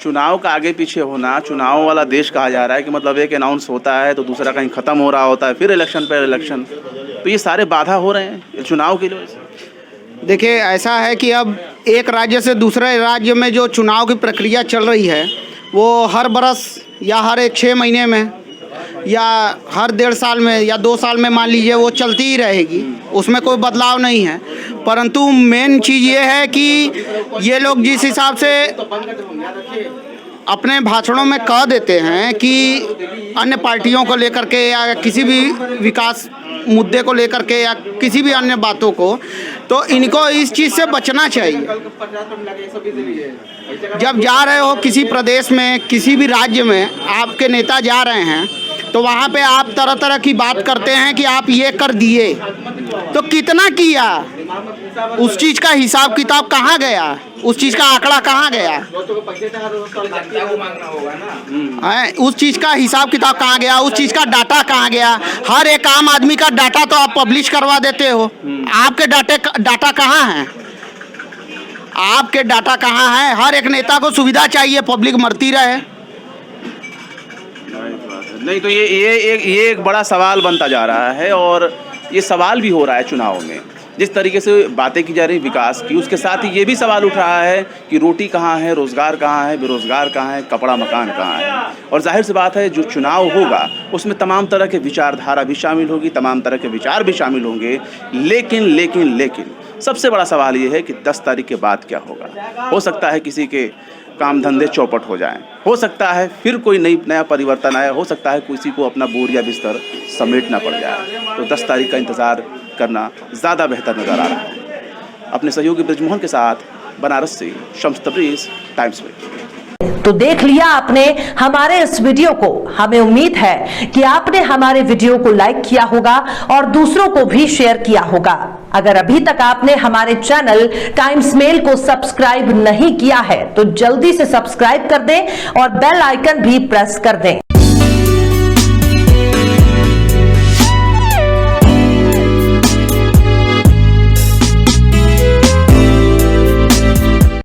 Speaker 7: चुनाव का आगे पीछे होना, चुनाव वाला देश कहा जा रहा है कि मतलब एक अनाउंस होता है तो दूसरा कहीं ख़त्म हो रहा होता है, फिर इलेक्शन पर इलेक्शन, तो ये सारे बाधा हो रहे हैं चुनाव के लिए।
Speaker 2: देखिए, ऐसा है कि अब एक राज्य से दूसरे राज्य में जो चुनाव की प्रक्रिया चल रही है वो हर बरस या हर 6 महीने में या हर 1.5 साल में या 2 साल में मान लीजिए वो चलती ही रहेगी, उसमें कोई बदलाव नहीं है। परंतु मेन चीज़ ये है कि ये लोग जिस हिसाब से अपने भाषणों में कह देते हैं कि अन्य पार्टियों को लेकर के या किसी भी विकास मुद्दे को लेकर के या किसी भी अन्य बातों को, तो इनको इस चीज़ से बचना चाहिए। जब जा रहे हो किसी प्रदेश में, किसी भी राज्य में आपके नेता जा रहे हैं तो वहाँ पे आप तरह तरह की बात करते हैं कि आप ये कर दिए, तो कितना किया, उस चीज़ का हिसाब किताब कहाँ गया, उस चीज़ का आंकड़ा कहाँ गया है, उस चीज़ का हिसाब किताब कहाँ गया, उस चीज़ का डाटा कहाँ गया। हर एक आम आदमी का डाटा तो आप पब्लिश करवा देते हो, आपके डाटा कहाँ है, आपके डाटा कहाँ है। हर एक नेता को सुविधा चाहिए, पब्लिक मरती रहे।
Speaker 7: नहीं तो ये एक बड़ा सवाल बनता जा रहा है, और ये सवाल भी हो रहा है चुनाव में। जिस तरीके से बातें की जा रही विकास की, उसके साथ ही ये भी सवाल उठ रहा है कि रोटी कहाँ है, रोज़गार कहाँ है, बेरोज़गार कहाँ है, कपड़ा मकान कहाँ है। और जाहिर सी बात है जो चुनाव होगा उसमें तमाम तरह के विचारधारा भी शामिल होगी, तमाम तरह के विचार भी शामिल होंगे। लेकिन सबसे बड़ा सवाल ये है कि 10 तारीख के बाद क्या होगा। हो सकता है किसी के काम धंधे चौपट हो जाएं, हो सकता है फिर कोई नया परिवर्तन आए, हो सकता है किसी को अपना बोरिया बिस्तर समेटना पड़ जाए। तो 10 तारीख का इंतज़ार करना ज़्यादा बेहतर नज़र आ रहा है। अपने सहयोगी ब्रिजमोहन के साथ बनारस से शम्स तबरेज़, टाइम्स में।
Speaker 6: तो देख लिया आपने हमारे इस वीडियो को। हमें उम्मीद है कि आपने हमारे वीडियो को लाइक किया होगा और दूसरों को भी शेयर किया होगा। अगर अभी तक आपने हमारे चैनल टाइम्स मेल को सब्सक्राइब नहीं किया है तो जल्दी से सब्सक्राइब कर दें और बेल आइकन भी प्रेस कर दें।